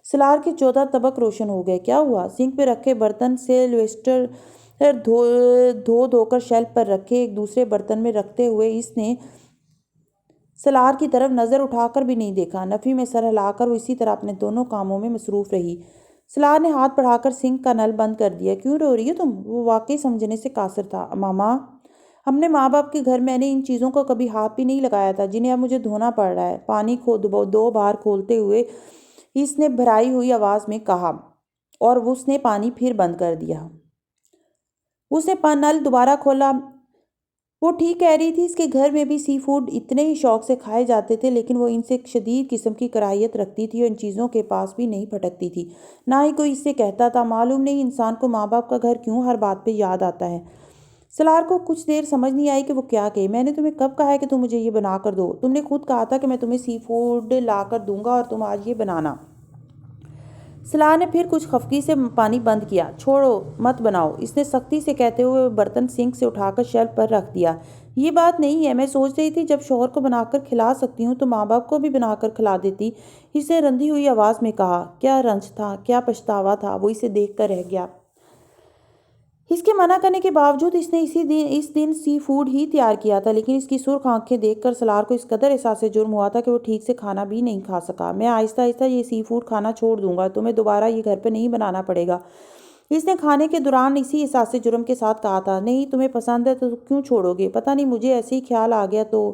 سلار کے 14 طبق روشن ہو گئے۔ کیا ہوا؟ سنک پہ رکھے برتن سے لویسٹر دھو کر شیلف پر رکھے ایک دوسرے برتن میں رکھتے ہوئے اس نے سلار کی طرف نظر اٹھا کر بھی نہیں دیکھا۔ نفی میں سر ہلا کر وہ اسی طرح اپنے دونوں کاموں میں مصروف رہی۔ سلار نے ہاتھ بڑھا کر سنک کا نل بند کر دیا۔ کیوں رو رہی ہو تم؟ وہ واقعی سمجھنے سے قاصر تھا۔ ماما، ہم نے ماں باپ کے گھر میں نے ان چیزوں کو کبھی ہاتھ بھی نہیں لگایا تھا جنہیں اب مجھے دھونا پڑ رہا ہے۔ پانی کو دو بار کھولتے ہوئے اس نے بھرائی ہوئی آواز میں کہا، اور اس نے پانی پھر بند کر دیا۔ اس نے نل دوبارہ کھولا۔ وہ ٹھیک کہہ رہی تھی، اس کے گھر میں بھی سی فوڈ اتنے ہی شوق سے کھائے جاتے تھے، لیکن وہ ان سے ایک شدید قسم کی کراہیت رکھتی تھی اور ان چیزوں کے پاس بھی نہیں پھٹکتی تھی۔ نہ ہی کوئی اس سے کہتا تھا۔ معلوم نہیں انسان کو ماں باپ کا گھر کیوں ہر بات پہ یاد آتا ہے۔ سلار کو کچھ دیر سمجھ نہیں آئی کہ وہ کیا کہے۔ میں نے تمہیں کب کہا ہے کہ تم مجھے یہ بنا کر دو؟ تم نے خود کہا تھا کہ میں تمہیں سی فوڈ لا کر دوں گا اور تم آج یہ بنانا۔ سلار نے پھر کچھ خفگی سے پانی بند کیا۔ چھوڑو، مت بناؤ، اس نے سختی سے کہتے ہوئے برتن سنک سے اٹھا کر شیلف پر رکھ دیا۔ یہ بات نہیں ہے، میں سوچ رہی تھی جب شوہر کو بنا کر کھلا سکتی ہوں تو ماں باپ کو بھی بنا کر کھلا دیتی، اس نے رندی ہوئی آواز میں کہا۔ کیا رنج تھا، کیا پچھتاوا تھا، وہ اسے دیکھ کر رہ گیا۔ اس کے منع کرنے کے باوجود اس نے اس دن سی فوڈ ہی تیار کیا تھا، لیکن اس کی سرخ آنکھیں دیکھ کر سلار کو اس قدر احساس جرم ہوا تھا کہ وہ ٹھیک سے کھانا بھی نہیں کھا سکا۔ میں آہستہ آہستہ یہ سی فوڈ کھانا چھوڑ دوں گا، تمہیں دوبارہ یہ گھر پہ نہیں بنانا پڑے گا، اس نے کھانے کے دوران اسی احساس جرم کے ساتھ کہا تھا۔ نہیں، تمہیں پسند ہے تو کیوں چھوڑو گے؟ پتہ نہیں، مجھے ایسے ہی خیال آ گیا تو۔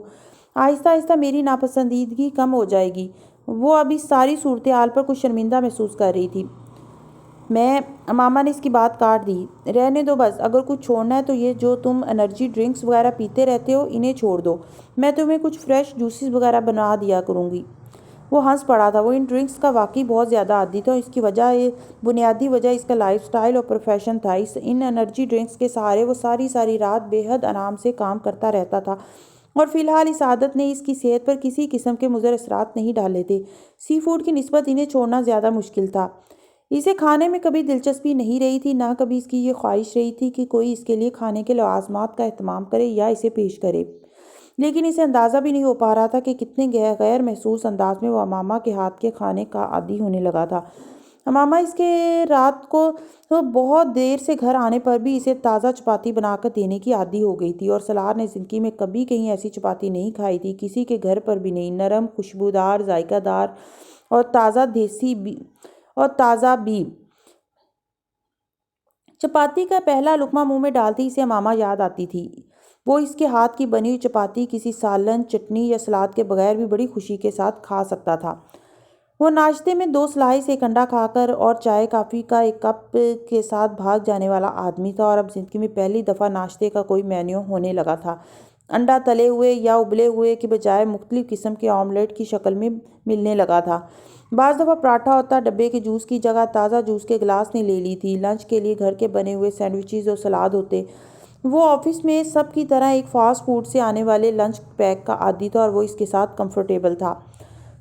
آہستہ آہستہ میری ناپسندیدگی کم ہو جائے گی۔ وہ اب اس ساری صورتحال پر کچھ شرمندہ محسوس کر رہی تھی۔ ماما نے اس کی بات کاٹ دی۔ رہنے دو بس، اگر کچھ چھوڑنا ہے تو یہ جو تم انرجی ڈرنکس وغیرہ پیتے رہتے ہو انہیں چھوڑ دو، میں تمہیں کچھ فریش جوسز وغیرہ بنا دیا کروں گی۔ وہ ہنس پڑا تھا۔ وہ ان ڈرنکس کا واقعی بہت زیادہ عادی تھا اور اس کی بنیادی وجہ اس کا لائف سٹائل اور پروفیشن تھا۔ ان انرجی ڈرنکس کے سہارے وہ ساری رات بے حد آرام سے کام کرتا رہتا تھا اور فی الحال اس عادت نے اس کی صحت پر کسی قسم کے مضر اثرات نہیں ڈالے تھے۔ سی فوڈ کی نسبت انہیں چھوڑنا زیادہ مشکل تھا۔ اسے کھانے میں کبھی دلچسپی نہیں رہی تھی، نہ کبھی اس کی یہ خواہش رہی تھی کہ کوئی اس کے لیے کھانے کے لوازمات کا اہتمام کرے یا اسے پیش کرے، لیکن اسے اندازہ بھی نہیں ہو پا رہا تھا کہ کتنے غیر محسوس انداز میں وہ امامہ کے ہاتھ کے کھانے کا عادی ہونے لگا تھا۔ امامہ اس کے رات کو بہت دیر سے گھر آنے پر بھی اسے تازہ چپاتی بنا کر دینے کی عادی ہو گئی تھی، اور سلار نے زندگی میں کبھی کہیں ایسی چپاتی نہیں کھائی تھی، کسی کے گھر پر بھی نہیں۔ نرم، خوشبودار، ذائقہ دار اور تازہ بھی۔ چپاتی کا پہلا لقمہ منہ میں ڈالتی اسے امامہ یاد آتی تھی۔ وہ اس کے ہاتھ کی بنی ہوئی چپاتی کسی سالن، چٹنی یا سلاد کے بغیر بھی بڑی خوشی کے ساتھ کھا سکتا تھا۔ وہ ناشتے میں 2 سلائس، ایک انڈا کھا کر اور چائے کافی کا ایک کپ کے ساتھ بھاگ جانے والا آدمی تھا، اور اب زندگی میں پہلی دفعہ ناشتے کا کوئی مینیو ہونے لگا تھا۔ انڈا تلے ہوئے یا ابلے ہوئے کے بجائے مختلف قسم کے آملیٹ کی شکل میں ملنے لگا تھا۔ بعض دفعہ پراٹھا ہوتا، ڈبے کے جوس کی جگہ تازہ جوس کے گلاس نے لے لی تھی۔ لنچ کے لیے گھر کے بنے ہوئے سینڈوچز اور سلاد ہوتے۔ وہ آفس میں سب کی طرح ایک فاسٹ فوڈ سے آنے والے لنچ پیک کا عادی تھا اور وہ اس کے ساتھ کمفرٹیبل تھا۔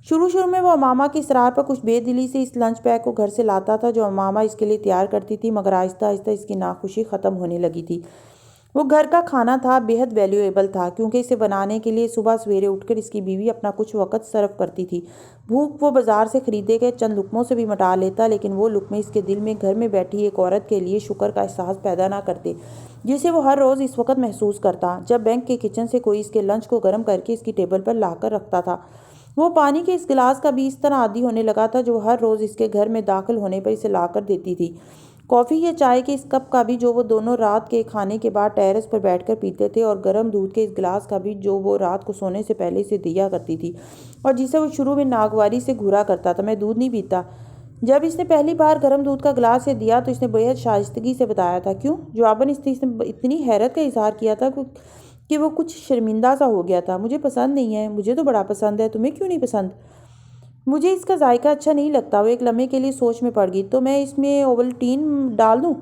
شروع میں وہ امامہ کے اصرار پر کچھ بے دلی سے اس لنچ پیک کو گھر سے لاتا تھا جو امامہ اس کے لیے تیار کرتی تھی، مگر آہستہ آہستہ اس کی ناخوشی ختم ہونے لگی تھی۔ وہ گھر کا کھانا تھا، بے حد ویلیویبل تھا، کیونکہ اسے بنانے کے لیے صبح سویرے اٹھ کر اس کی بیوی اپنا کچھ وقت صرف کرتی تھی۔ بھوک وہ بازار سے خریدے گئے چند لقموں سے بھی مٹا لیتا، لیکن وہ لقمے اس کے دل میں گھر میں بیٹھی ایک عورت کے لیے شکر کا احساس پیدا نہ کرتے، جسے وہ ہر روز اس وقت محسوس کرتا جب بینک کے کچن سے کوئی اس کے لنچ کو گرم کر کے اس کی ٹیبل پر لا کر رکھتا تھا۔ وہ پانی کے اس گلاس کا بھی اس طرح عادی ہونے لگا تھا جو ہر روز اس کے گھر میں داخل ہونے پر اسے لا کر دیتی تھی۔ کافی یا چائے کے اس کپ کا بھی جو وہ دونوں رات کے کھانے کے بعد ٹیرس پر بیٹھ کر پیتے تھے، اور گرم دودھ کے اس گلاس کا بھی جو وہ رات کو سونے سے پہلے اسے دیا کرتی تھی اور جسے وہ شروع میں ناگواری سے گھورا کرتا تھا۔ میں دودھ نہیں پیتا۔ جب اس نے پہلی بار گرم دودھ کا گلاس اسے دیا تو اس نے بے حد شائستگی سے بتایا تھا۔ کیوں؟ جواباً اس نے اتنی حیرت کا اظہار کیا تھا کہ وہ کچھ شرمندہ سا ہو گیا تھا۔ مجھے پسند نہیں ہے۔ مجھے تو بڑا پسند ہے، تمہیں کیوں نہیں پسند؟ مجھے اس کا ذائقہ اچھا نہیں لگتا۔ وہ ایک لمحے کے لیے سوچ میں پڑ گئی۔ تو میں اس میں اوولٹین ڈال دوں؟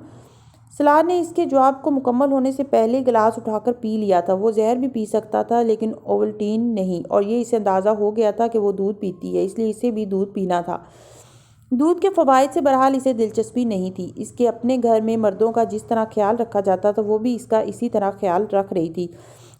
سلار نے اس کے جواب کو مکمل ہونے سے پہلے گلاس اٹھا کر پی لیا تھا۔ وہ زہر بھی پی سکتا تھا لیکن اوولٹین نہیں، اور یہ اسے اندازہ ہو گیا تھا کہ وہ دودھ پیتی ہے، اس لیے اسے بھی دودھ پینا تھا۔ دودھ کے فوائد سے بہرحال اسے دلچسپی نہیں تھی۔ اس کے اپنے گھر میں مردوں کا جس طرح خیال رکھا جاتا تھا وہ بھی اس کا اسی طرح خیال رکھ رہی تھی۔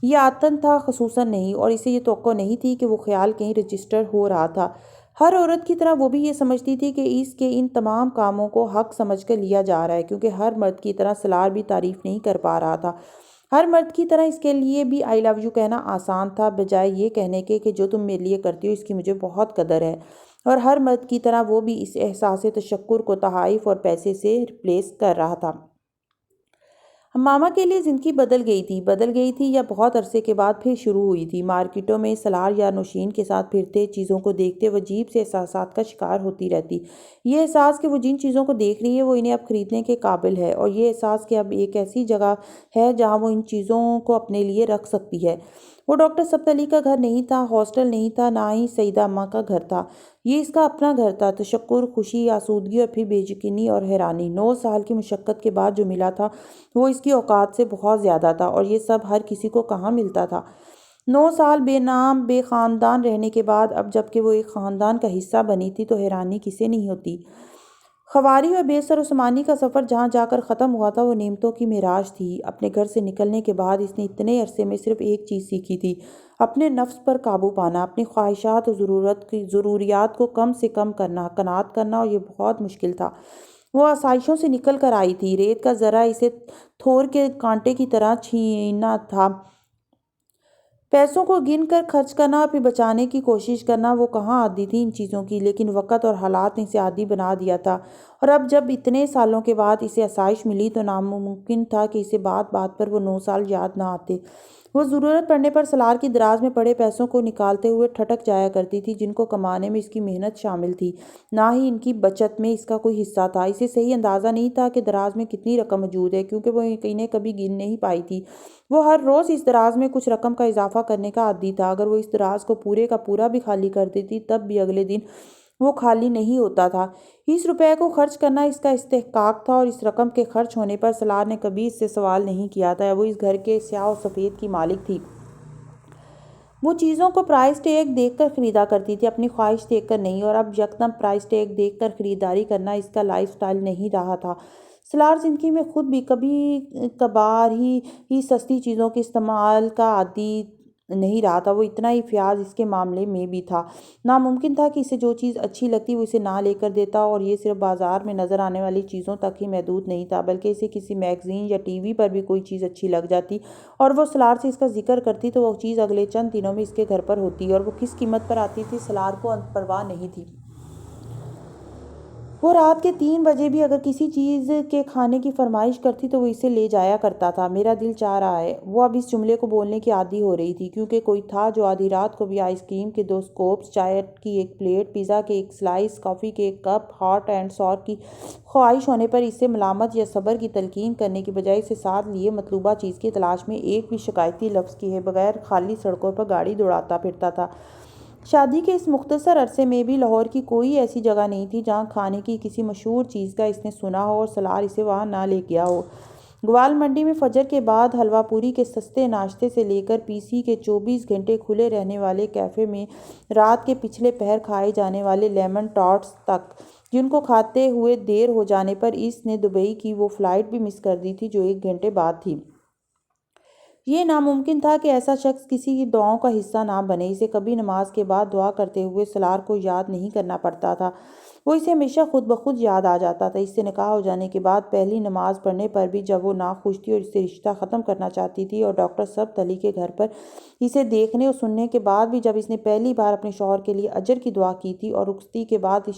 یہ عادتاً تھا، خصوصاً نہیں، اور اسے یہ توقع نہیں تھی کہ وہ خیال کہیں رجسٹر ہو رہا تھا۔ ہر عورت کی طرح وہ بھی یہ سمجھتی تھی کہ اس کے ان تمام کاموں کو حق سمجھ کر لیا جا رہا ہے، کیونکہ ہر مرد کی طرح سلار بھی تعریف نہیں کر پا رہا تھا۔ ہر مرد کی طرح اس کے لیے بھی آئی لو یو کہنا آسان تھا، بجائے یہ کہنے کے کہ جو تم میرے لیے کرتی ہو اس کی مجھے بہت قدر ہے۔ اور ہر مرد کی طرح وہ بھی اس احساس تشکر کو تحائف اور پیسے سے ریپلیس کر رہا تھا۔ ماما کے لیے زندگی بدل گئی تھی یا بہت عرصے کے بعد پھر شروع ہوئی تھی۔ مارکیٹوں میں سلار یا نوشین کے ساتھ پھرتے، چیزوں کو دیکھتے، وہ عجیب سے احساسات کا شکار ہوتی رہتی۔ یہ احساس کہ وہ جن چیزوں کو دیکھ رہی ہے وہ انہیں اب خریدنے کے قابل ہے، اور یہ احساس کہ اب ایک ایسی جگہ ہے جہاں وہ ان چیزوں کو اپنے لیے رکھ سکتی ہے۔ وہ ڈاکٹر ثبت علی کا گھر نہیں تھا، ہاسٹل نہیں تھا، نہ ہی سعیدہ اماں کا گھر تھا۔ یہ اس کا اپنا گھر تھا۔ تشکر، خوشی، آسودگی اور پھر بے یقینی اور حیرانی۔ 9 سال کی مشقت کے بعد جو ملا تھا وہ اس کی اوقات سے بہت زیادہ تھا، اور یہ سب ہر کسی کو کہاں ملتا تھا۔ 9 سال بے نام بے خاندان رہنے کے بعد اب جب کہ وہ ایک خاندان کا حصہ بنی تھی تو حیرانی کسے نہیں ہوتی۔ خواری اور بے سر و سامانی کا سفر جہاں جا کر ختم ہوا تھا وہ نعمتوں کی معراج تھی۔ اپنے گھر سے نکلنے کے بعد اس نے اتنے عرصے میں صرف ایک چیز سیکھی تھی، اپنے نفس پر قابو پانا، اپنی خواہشات اور ضروریات کو کم سے کم کرنا، قناعت کرنا، اور یہ بہت مشکل تھا۔ وہ آسائشوں سے نکل کر آئی تھی، ریت کا ذرہ اسے تھور کے کانٹے کی طرح چھینا تھا۔ پیسوں کو گن کر خرچ کرنا اور پھر بچانے کی کوشش کرنا، وہ کہاں عادی تھی ان چیزوں کی، لیکن وقت اور حالات نے اسے عادی بنا دیا تھا۔ اور اب جب اتنے سالوں کے بعد اسے آسائش ملی تو ناممکن تھا کہ اسے بات بات پر وہ 9 سال یاد نہ آتے۔ وہ ضرورت پڑنے پر سلار کی دراز میں پڑے پیسوں کو نکالتے ہوئے ٹھٹک جایا کرتی تھی، جن کو کمانے میں اس کی محنت شامل تھی، نہ ہی ان کی بچت میں اس کا کوئی حصہ تھا۔ اسے صحیح اندازہ نہیں تھا کہ دراز میں کتنی رقم موجود ہے، کیونکہ وہ انہیں کبھی گن نہیں پائی تھی۔ وہ ہر روز اس دراز میں کچھ رقم کا اضافہ کرنے کا عادی تھا۔ اگر وہ اس دراز کو پورے کا پورا بھی خالی کر دیتی تب بھی اگلے دن وہ خالی نہیں ہوتا تھا۔ اس روپے کو خرچ کرنا اس کا استحقاق تھا، اور اس رقم کے خرچ ہونے پر سلار نے کبھی اس سے سوال نہیں کیا تھا۔ وہ اس گھر کے سیاہ و سفید کی مالک تھی۔ وہ چیزوں کو پرائس ٹیگ دیکھ کر خریدا کرتی تھی، اپنی خواہش دیکھ کر نہیں، اور اب یکدم پرائس ٹیگ دیکھ کر خریداری کرنا اس کا لائف سٹائل نہیں رہا تھا۔ سلار زندگی میں خود بھی کبھی کبھار ہی سستی چیزوں کے استعمال کا عادی نہیں رہا تھا۔ وہ اتنا ہی فیاض اس کے معاملے میں بھی تھا۔ ناممکن تھا کہ اسے جو چیز اچھی لگتی وہ اسے نہ لے کر دیتا، اور یہ صرف بازار میں نظر آنے والی چیزوں تک ہی محدود نہیں تھا، بلکہ اسے کسی میگزین یا ٹی وی پر بھی کوئی چیز اچھی لگ جاتی اور وہ سلار سے اس کا ذکر کرتی تو وہ چیز اگلے چند دنوں میں اس کے گھر پر ہوتی، اور وہ کس قیمت پر آتی تھی سلار کو پرواہ نہیں تھی۔ وہ رات کے 3 بجے بھی اگر کسی چیز کے کھانے کی فرمائش کرتی تو وہ اسے لے جایا کرتا تھا۔ میرا دل چاہ رہا ہے۔ وہ اب اس جملے کو بولنے کی عادی ہو رہی تھی، کیونکہ کوئی تھا جو آدھی رات کو بھی آئس کریم کے 2 سکوپس، چائے کی ایک پلیٹ، پیزا کے 1 سلائس، کافی کے 1 کپ ہاٹ اینڈ سور کی خواہش ہونے پر اسے ملامت یا صبر کی تلقین کرنے کی بجائے اسے ساتھ لیے مطلوبہ چیز کی تلاش میں ایک بھی شکایتی لفظ کہے بغیر خالی سڑکوں پر گاڑی دوڑاتا پھرتا تھا۔ شادی کے اس مختصر عرصے میں بھی لاہور کی کوئی ایسی جگہ نہیں تھی جہاں کھانے کی کسی مشہور چیز کا اس نے سنا ہو اور سلار اسے وہاں نہ لے گیا ہو۔ گوال منڈی میں فجر کے بعد حلوہ پوری کے سستے ناشتے سے لے کر پی سی کے 24 گھنٹے کھلے رہنے والے کیفے میں رات کے پچھلے پہر کھائے جانے والے لیمن ٹارٹس تک، جن کو کھاتے ہوئے دیر ہو جانے پر اس نے دبئی کی وہ فلائٹ بھی مس کر دی تھی جو 1 گھنٹے بعد تھی۔ یہ ناممکن تھا کہ ایسا شخص کسی کی دعاؤں کا حصہ نہ بنے۔ اسے کبھی نماز کے بعد دعا کرتے ہوئے سلار کو یاد نہیں کرنا پڑتا تھا، وہ اسے ہمیشہ خود بخود یاد آ جاتا تھا۔ اس سے نکاح ہو جانے کے بعد پہلی نماز پڑھنے پر بھی جب وہ ناخوش تھی اور اس سے رشتہ ختم کرنا چاہتی تھی، اور ڈاکٹر ثبت علی کے گھر پر اسے دیکھنے اور سننے کے بعد بھی جب اس نے پہلی بار اپنے شوہر کے لیے اجر کی دعا کی تھی، اور رخصتی کے بعد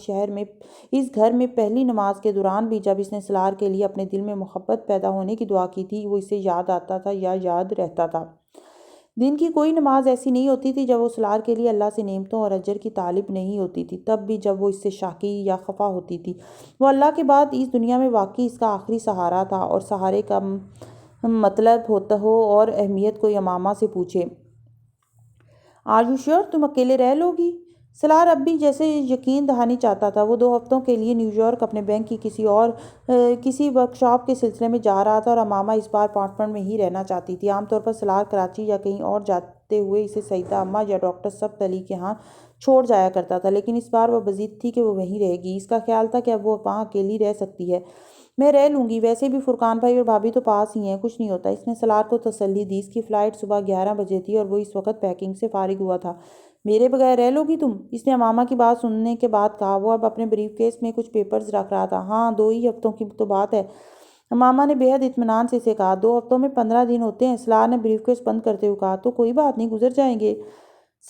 اس گھر میں پہلی نماز کے دوران بھی جب اس نے سلار کے لیے اپنے دل میں محبت پیدا ہونے کی دعا کی تھی، وہ اسے یاد آتا تھا یا یاد رہتا تھا۔ دن کی کوئی نماز ایسی نہیں ہوتی تھی جب وہ سلار کے لیے اللہ سے نعمتوں اور اجر کی طالب نہیں ہوتی تھی، تب بھی جب وہ اس سے شاکی یا خفا ہوتی تھی۔ وہ اللہ کے بعد اس دنیا میں واقعی اس کا آخری سہارا تھا، اور سہارے کا مطلب ہوتا ہو اور اہمیت کوئی امامہ سے پوچھے، آر یو شیور تم اکیلے رہ لو گی؟ سلار اب بھی جیسے یقین دہانی چاہتا تھا۔ وہ 2 ہفتوں کے لیے نیو یارک اپنے بینک کی کسی ورکشاپ کے سلسلے میں جا رہا تھا، اور امامہ اس بار اپارٹمنٹ میں ہی رہنا چاہتی تھی۔ عام طور پر سلار کراچی یا کہیں اور جاتے ہوئے اسے سعیدہ اماں یا ڈاکٹر ثبت علی کے ہاں چھوڑ جایا کرتا تھا، لیکن اس بار وہ بضد تھی کہ وہ وہیں رہے گی۔ اس کا خیال تھا کہ اب وہ وہاں اکیلی رہ سکتی ہے۔ میں رہ لوں گی، ویسے بھی فرقان بھائی اور بھابھی تو پاس ہی ہیں، کچھ نہیں ہوتا۔ اس نے سلار کو تسلی دی۔ اس کی فلائٹ صبح 11 بجے تھی اور وہ اس وقت پیکنگ سے فارغ ہوا تھا۔ میرے بغیر رہ لو گی تم؟ اس نے امامہ کی بات سننے کے بعد کہا۔ وہ اب اپنے بریف کیس میں کچھ پیپرز رکھ رہا تھا۔ ہاں 2 ہی ہفتوں کی تو بات ہے، امامہ نے بے حد اطمینان سے کہا۔ 2 ہفتوں میں 15 دن ہوتے ہیں، سلار نے بریف کیس بند کرتے ہوئے کہا۔ تو کوئی بات نہیں، گزر جائیں گے۔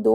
2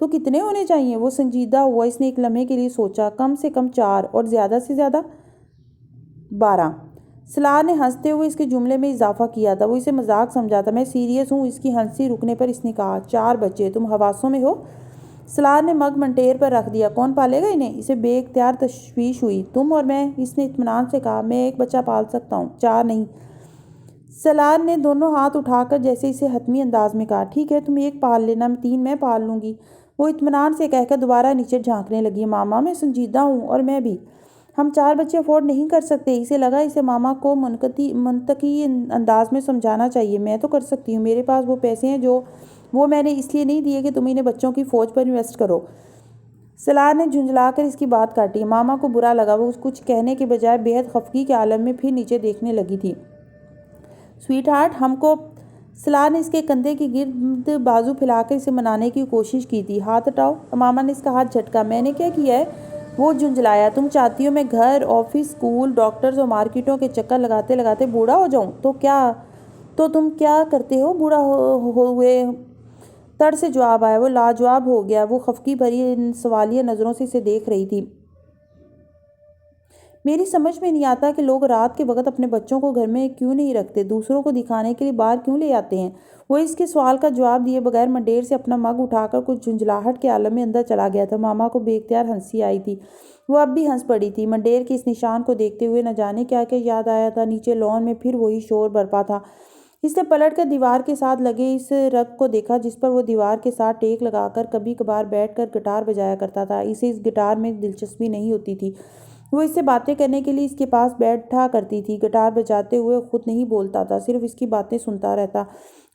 تو کتنے ہونے چاہیے؟ وہ سنجیدہ ہوا، اس نے ایک لمحے کے لیے سوچا۔ کم سے کم 4 اور زیادہ سے زیادہ 12۔ سلار نے ہنستے ہوئے اس کے جملے میں اضافہ کیا تھا، وہ اسے مذاق سمجھا تھا۔ میں سیریس ہوں۔ اس کی ہنسی رکنے پر اس نے کہا، 4 بچے، تم حواسوں میں ہو؟ سلار نے مگ منٹیر پر رکھ دیا۔ کون پالے گا انہیں؟ اسے بے اختیار تشویش ہوئی۔ تم اور میں، اس نے اطمینان سے کہا۔ میں ایک بچہ پال سکتا ہوں، 4 نہیں۔ سلار نے دونوں ہاتھ اٹھا کر جیسے اسے حتمی انداز میں کہا، ٹھیک ہے، تم 1 پال لینا، 3 میں پال لوں گی۔ وہ اطمینان سے کہہ کر دوبارہ نیچے جھانکنے لگی۔ ماما، میں سنجیدہ ہوں، اور میں بھی۔ ہم 4 بچے افورڈ نہیں کر سکتے۔ اسے لگا اسے ماما کو منطقی انداز میں سمجھانا چاہیے۔ میں تو کر سکتی ہوں، میرے پاس وہ پیسے ہیں جو وہ میں نے اس لیے نہیں دیے کہ تم انہیں بچوں کی فوج پر انویسٹ کرو۔ سلار نے جھنجھلا کر اس کی بات کاٹی۔ ماما کو برا لگا۔ وہ کچھ کہنے کے بجائے بے حد خفگی کے عالم میں پھر نیچے دیکھنے لگی تھی۔ سویٹ ہارٹ، ہم کو سلار نے اس کے کندھے کے گرد بازو پھیلا کر اسے منانے کی کوشش کی تھی۔ ہاتھ ہٹاؤ۔ ماما نے اس کا ہاتھ جھٹکا۔ میں نے کیا کیا ہے؟ وہ جھنجھلایا۔ تم چاہتی ہو میں گھر، آفس، اسکول، ڈاکٹرز اور مارکیٹوں کے چکر لگاتے لگاتے بوڑھا ہو جاؤں؟ تو تم کیا کرتے ہو بوڑھا ہوئے؟ تڑ سے جواب آیا۔ وہ لاجواب ہو گیا۔ وہ خفگی بھری سوالیہ نظروں سے اسے دیکھ رہی تھی۔ میری سمجھ میں نہیں آتا کہ لوگ رات کے وقت اپنے بچوں کو گھر میں کیوں نہیں رکھتے، دوسروں کو دکھانے کے لیے باہر کیوں لے آتے ہیں؟ وہ اس کے سوال کا جواب دیے بغیر منڈیر سے اپنا مگ اٹھا کر کچھ جھنجھلاہٹ کے عالم میں اندر چلا گیا تھا۔ ماما کو بے اختیار ہنسی آئی تھی۔ وہ اب بھی ہنس پڑی تھی۔ منڈیر کے اس نشان کو دیکھتے ہوئے نہ جانے کیا کیا یاد آیا تھا۔ نیچے لان میں پھر وہی شور برپا تھا۔ اس نے پلٹ کر دیوار کے ساتھ لگے اس رگ کو دیکھا جس پر وہ دیوار کے ساتھ ٹیک لگا کر کبھی کبھار بیٹھ کر گٹار بجایا کرتا تھا۔ اسے اس گٹار میں دلچسپی نہیں ہوتی تھی۔ وہ اس سے باتیں کرنے کے لیے اس کے پاس بیٹھا کرتی تھی۔ گٹار بجاتے ہوئے خود نہیں بولتا تھا، صرف اس کی باتیں سنتا رہتا،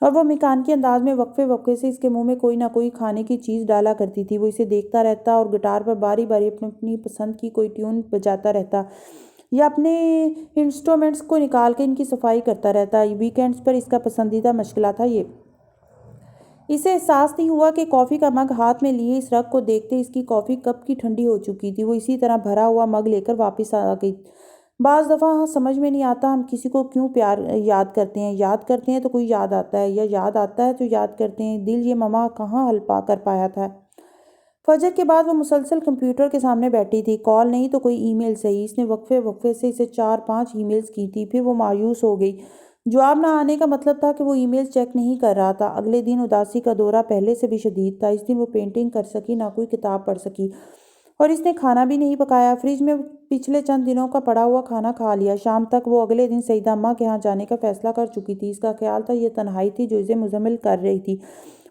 اور وہ میکانیکی انداز میں وقفے وقفے سے اس کے منہ میں کوئی نہ کوئی کھانے کی چیز ڈالا کرتی تھی۔ وہ اسے دیکھتا رہتا اور گٹار پر باری باری اپنی پسند کی کوئی ٹیون بجاتا رہتا یا اپنے انسٹرومنٹس کو نکال کے ان کی صفائی کرتا رہتا۔ ویکینڈز پر اس کا پسندیدہ مشغلہ تھا یہ۔ اسے احساس نہیں ہوا کہ کافی کا مگ ہاتھ میں لیے اس رگ کو دیکھتے اس کی کافی کب کی ٹھنڈی ہو چکی تھی۔ وہ اسی طرح بھرا ہوا مگ لے کر واپس آ گئی۔ بعض دفعہ سمجھ میں نہیں آتا ہم کسی کو کیوں یاد کرتے ہیں۔ یاد کرتے ہیں تو کوئی یاد آتا ہے، یا یاد آتا ہے تو یاد کرتے ہیں۔ دل یہ ماما کہاں حل کر پایا تھا۔ فجر کے بعد وہ مسلسل کمپیوٹر کے سامنے بیٹھی تھی۔ کال نہیں تو کوئی ای میل صحیح۔ اس نے وقفے وقفے سے اسے 4-5 ای میلز کی تھی۔ پھر وہ مایوس ہو گئی۔ جواب نہ آنے کا مطلب تھا کہ وہ ای میل چیک نہیں کر رہا تھا۔ اگلے دن اداسی کا دورہ پہلے سے بھی شدید تھا۔ اس دن وہ پینٹنگ کر سکی نہ کوئی کتاب پڑھ سکی، اور اس نے کھانا بھی نہیں پکایا۔ فریج میں پچھلے چند دنوں کا پڑا ہوا کھانا کھا لیا۔ شام تک وہ اگلے دن سعیدہ اماں کے ہاں جانے کا فیصلہ کر چکی تھی۔ اس کا خیال تھا یہ تنہائی تھی جو اسے مزمل کر رہی تھی۔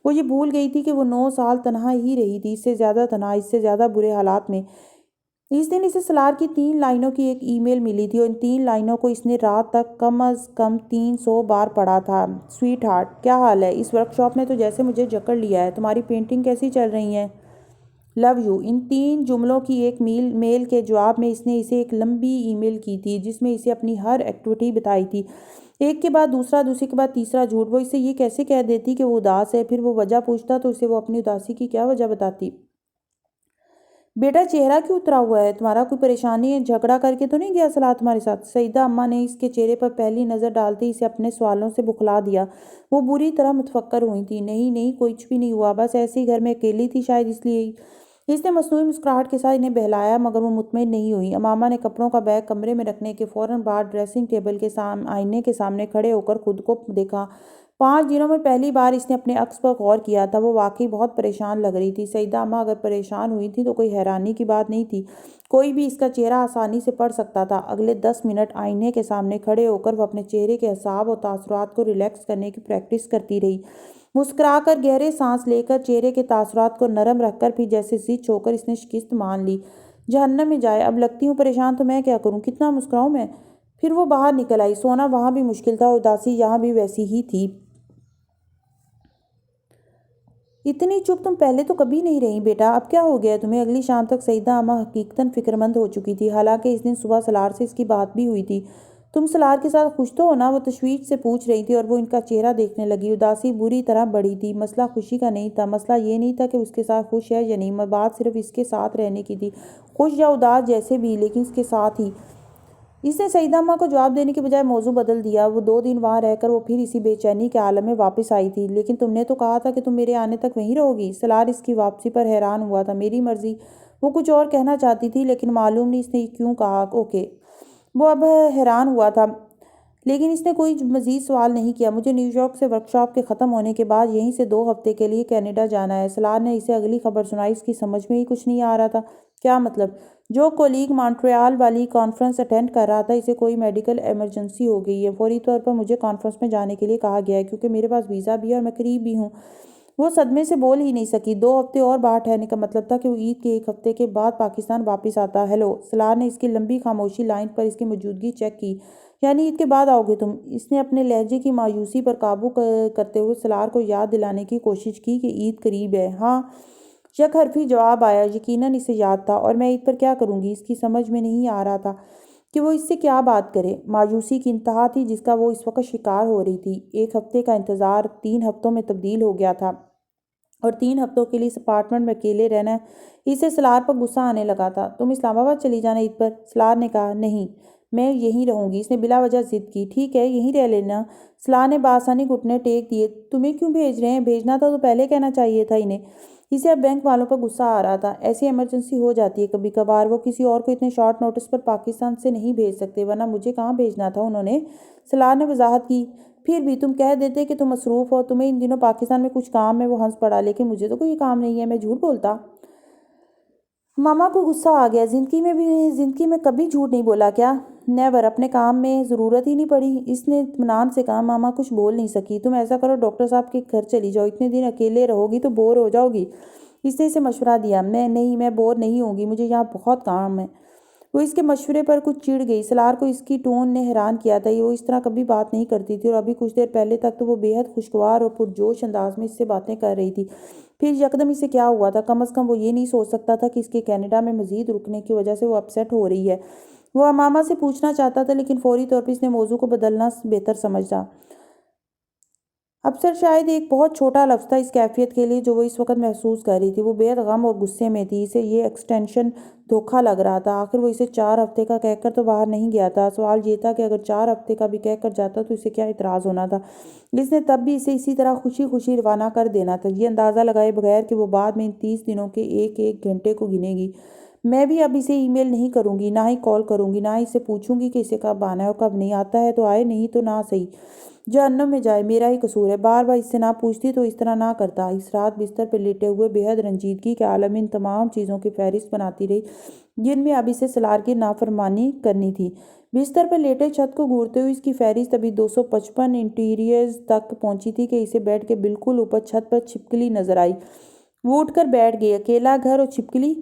وہ یہ بھول گئی تھی کہ وہ 9 سال تنہا ہی رہی تھی، اس سے زیادہ تنہا، اس سے زیادہ برے حالات میں۔ اس دن اسے سلار کی 3 لائنوں کی ایک ای میل ملی تھی، اور ان 3 لائنوں کو اس نے رات تک کم از کم 300 بار پڑھا تھا۔ سویٹ ہارٹ، کیا حال ہے؟ اس ورکشاپ نے تو جیسے مجھے جکڑ لیا ہے۔ تمہاری پینٹنگ کیسی چل رہی ہے؟ Love you. ان 3 جملوں کی ایک میل کے جواب میں اس نے اسے ایک لمبی ای میل کی تھی جس میں اسے اپنی ہر ایکٹیویٹی بتائی تھی، ایک کے بعد دوسرا، دوسرے کے بعد تیسرا جھوٹ۔ وہ اسے یہ کیسے کہہ دیتی کہ وہ اداس ہے، پھر وہ وجہ پوچھتا تو اسے وہ اپنی اداسی کی کیا وجہ بتاتی؟ بیٹا چہرہ کیوں اترا ہوا ہے؟ تمہارا کوئی پریشانی ہے؟ جھگڑا کر کے تو نہیں گیا سلار تمہارے ساتھ؟ سعیدہ اماں نے اس کے چہرے پر پہلی نظر ڈالتے اسے اپنے سوالوں سے بخلا دیا۔ وہ بری طرح متفکر ہوئی تھی۔ نہیں کچھ بھی نہیں ہوا، بس ایسے ہی گھر میں اکیلی تھی شاید اس لیے۔ اس نے مصنوعی مسکراہٹ کے ساتھ انہیں بہلایا، مگر وہ مطمئن نہیں ہوئی۔ امامہ نے کپڑوں کا بیگ کمرے میں رکھنے کے فوراً بعد ڈریسنگ ٹیبل کے آئینے کے سامنے کھڑے ہو کر خود کو دیکھا۔ 5 دنوں میں پہلی بار اس نے اپنے عکس پر غور کیا تھا۔ وہ واقعی بہت پریشان لگ رہی تھی۔ سعیدہ اماں اگر پریشان ہوئی تھی تو کوئی حیرانی کی بات نہیں تھی، کوئی بھی اس کا چہرہ آسانی سے پڑھ سکتا تھا۔ اگلے 10 منٹ آئینے کے سامنے کھڑے ہو کر وہ اپنے چہرے کے اعصاب اور تاثرات کو ریلیکس کرنے کی پریکٹس کرتی رہی، مسکرا کر، گہرے سانس لے کر، چہرے کے تاثرات کو نرم رکھ کر۔ پھر جیسے زچ ہو کر اس نے شکست مان لی۔ جہنم میں جائے، اب لگتی ہوں پریشان تو میں کیا کروں، کتنا مسکراؤں میں؟ پھر وہ باہر نکل آئی۔ سونا وہاں بھی مشکل تھا، اداسی یہاں بھی ویسی ہی تھی۔ اتنی چپ تم پہلے تو کبھی نہیں رہی بیٹا، اب کیا ہو گیا تمہیں؟ اگلی شام تک سعیدہ اماں حقیقتاً فکرمند ہو چکی تھی، حالانکہ اس دن صبح سلار سے اس کی بات بھی ہوئی تھی۔ تم سلار کے ساتھ خوش تو ہو نا؟ وہ تشویش سے پوچھ رہی تھی، اور وہ ان کا چہرہ دیکھنے لگی۔ اداسی بری طرح بڑھی تھی۔ مسئلہ خوشی کا نہیں تھا، مسئلہ یہ نہیں تھا کہ اس کے ساتھ خوش ہے یا نہیں، بات صرف اس کے ساتھ رہنے کی تھی، خوش یا اداس جیسے بھی، لیکن اس کے ساتھ ہی۔ اس نے سعیدہ اماں کو جواب دینے کے بجائے موضوع بدل دیا۔ وہ 2 دن وہاں رہ کر وہ پھر اسی بے چینی کے عالم میں واپس آئی تھی۔ لیکن تم نے تو کہا تھا کہ تم میرے آنے تک وہیں رہو گی۔ سلار اس کی واپسی پر حیران ہوا تھا۔ میری مرضی۔ وہ کچھ اور کہنا چاہتی تھی لیکن معلوم نہیں اس نے کیوں کہا اوکے۔ وہ اب حیران ہوا تھا لیکن اس نے کوئی مزید سوال نہیں کیا۔ مجھے نیو یارک سے ورکشاپ کے ختم ہونے کے بعد یہیں سے 2 ہفتے کے لیے کینیڈا جانا ہے۔ سلار نے اسے اگلی خبر سنائی۔ اس کی سمجھ میں ہی کچھ نہیں آ رہا تھا۔ کیا مطلب؟ جو کولیگ مونٹریال والی کانفرنس اٹینڈ کر رہا تھا اسے کوئی میڈیکل ایمرجنسی ہو گئی ہے۔ فوری طور پر مجھے کانفرنس میں جانے کے لیے کہا گیا ہے کیونکہ میرے پاس ویزا بھی ہے اور میں قریب بھی ہوں۔ وہ صدمے سے بول ہی نہیں سکی۔ 2 ہفتے اور باہر ٹھہرنے کا مطلب تھا کہ وہ عید کے 1 ہفتے کے بعد پاکستان واپس آتا۔ ہیلو۔ سلار نے اس کی لمبی خاموشی لائن پر اس کی موجودگی چیک کی۔ یعنی عید کے بعد آؤ گے تم؟ اس نے اپنے لہجے کی مایوسی پر قابو کرتے ہوئے سلار کو یاد دلانے کی کوشش کی کہ عید قریب ہے۔ ہاں، یک حرفی جواب آیا۔ یقیناً اسے یاد تھا۔ اور میں عید پر کیا کروں گی؟ اس کی سمجھ میں نہیں آ رہا تھا کہ وہ اس سے کیا بات کرے۔ مایوسی کی انتہا تھی جس کا وہ اس وقت شکار ہو رہی تھی۔ 1 ہفتے کا انتظار 3 ہفتوں میں تبدیل ہو گیا تھا اور 3 ہفتوں کے لیے اس اپارٹمنٹ میں اکیلے رہنا اسے سلار پر غصہ آنے لگا تھا۔ تم اسلام آباد چلی جانا عید پر؟ سلار نے کہا نہیں، میں یہیں رہوں گی۔ اس نے بلا وجہ ضد کی۔ ٹھیک ہے، یہیں رہ لینا۔ سلار نے بآسانی گھٹنے ٹیک دیے۔ تمہیں کیوں بھیج رہے ہیں؟ بھیجنا تھا تو پہلے کہنا چاہیے تھا انہیں۔ اسے اب بینک والوں پر غصہ آ رہا تھا۔ ایسی ایمرجنسی ہو جاتی ہے کبھی کبھار۔ وہ کسی اور کو اتنے شارٹ نوٹس پر پاکستان سے نہیں بھیج سکتے ورنہ مجھے کہاں بھیجنا تھا انہوں نے؟ سلار نے وضاحت کی۔ پھر بھی تم کہہ دیتے کہ تم مصروف ہو، تمہیں ان دنوں پاکستان میں کچھ کام ہے۔ وہ ہنس پڑا۔ لیکن مجھے تو کوئی کام نہیں ہے، میں جھوٹ بولتا؟ ماما کو غصہ آ گیا۔ زندگی میں کبھی جھوٹ نہیں بولا کیا؟ نیور۔ اپنے کام میں ضرورت ہی نہیں پڑی۔ اس نے اطمینان سے کہا۔ ماما کچھ بول نہیں سکی۔ تم ایسا کرو، ڈاکٹر صاحب کے گھر چلی جاؤ۔ اتنے دن اکیلے رہو گی تو بور ہو جاؤ گی۔ اس نے اسے مشورہ دیا۔ میں بور نہیں ہوں گی، مجھے یہاں بہت کام ہے۔ وہ اس کے مشورے پر کچھ چڑ گئی۔ سلار کو اس کی ٹون نے حیران کیا تھا۔ وہ اس طرح کبھی بات نہیں کرتی تھی اور ابھی کچھ دیر پہلے تک تو وہ بے حد خوشگوار اور پرجوش انداز میں اس سے باتیں کر رہی تھی۔ پھر یکدم اسے کیا ہوا تھا؟ کم از کم وہ یہ نہیں سوچ سکتا تھا کہ اس کے کینیڈا میں مزید رکنے کی وجہ سے وہ اپسیٹ ہو رہی ہے۔ وہ امامہ سے پوچھنا چاہتا تھا لیکن فوری طور پر اس نے موضوع کو بدلنا بہتر سمجھا۔ ابسر شاید ایک بہت چھوٹا لفظ تھا اس کیفیت کے لیے جو وہ اس وقت محسوس کر رہی تھی۔ وہ بے حد غم اور غصے میں تھی۔ اسے یہ ایکسٹینشن دھوکہ لگ رہا تھا۔ آخر وہ اسے 4 ہفتے کا کہہ کر تو باہر نہیں گیا تھا۔ سوال یہ تھا کہ اگر 4 ہفتے کا بھی کہہ کر جاتا تو اسے کیا اعتراض ہونا تھا؟ اس نے تب بھی اسے اسی طرح خوشی خوشی روانہ کر دینا تھا، یہ اندازہ لگائے بغیر کہ وہ بعد میں ان 30 دنوں کے ایک ایک گھنٹے کو گنے گی۔ میں بھی اب اسے ای میل نہیں کروں گی، نہ ہی کال کروں گی، نہ ہی اسے پوچھوں گی کہ اسے کب آنا ہے اور کب نہیں۔ آتا ہے تو آئے، نہیں تو نہ صحیح، جہنم میں جائے، میرا ہی قصور ہے۔ بار بار اس سے نہ پوچھتی تو اس طرح نہ کرتا۔ اس رات بستر پر لیٹے ہوئے بے حد رنجیدگی کے عالم میں ان تمام چیزوں کی فہرست بناتی رہی جن میں اب اسے سلار کی نافرمانی کرنی تھی۔ بستر پر لیٹے چھت کو گھورتے ہوئے اس کی فہرست ابھی 255 انٹیریئرز تک پہنچی تھی کہ اسے بیڈ کے بالکل اوپر چھت پر چھپکلی نظر آئی۔ وہ اٹھ کر بیٹھ گئی۔ اکیلا گھر اور چھپکلی،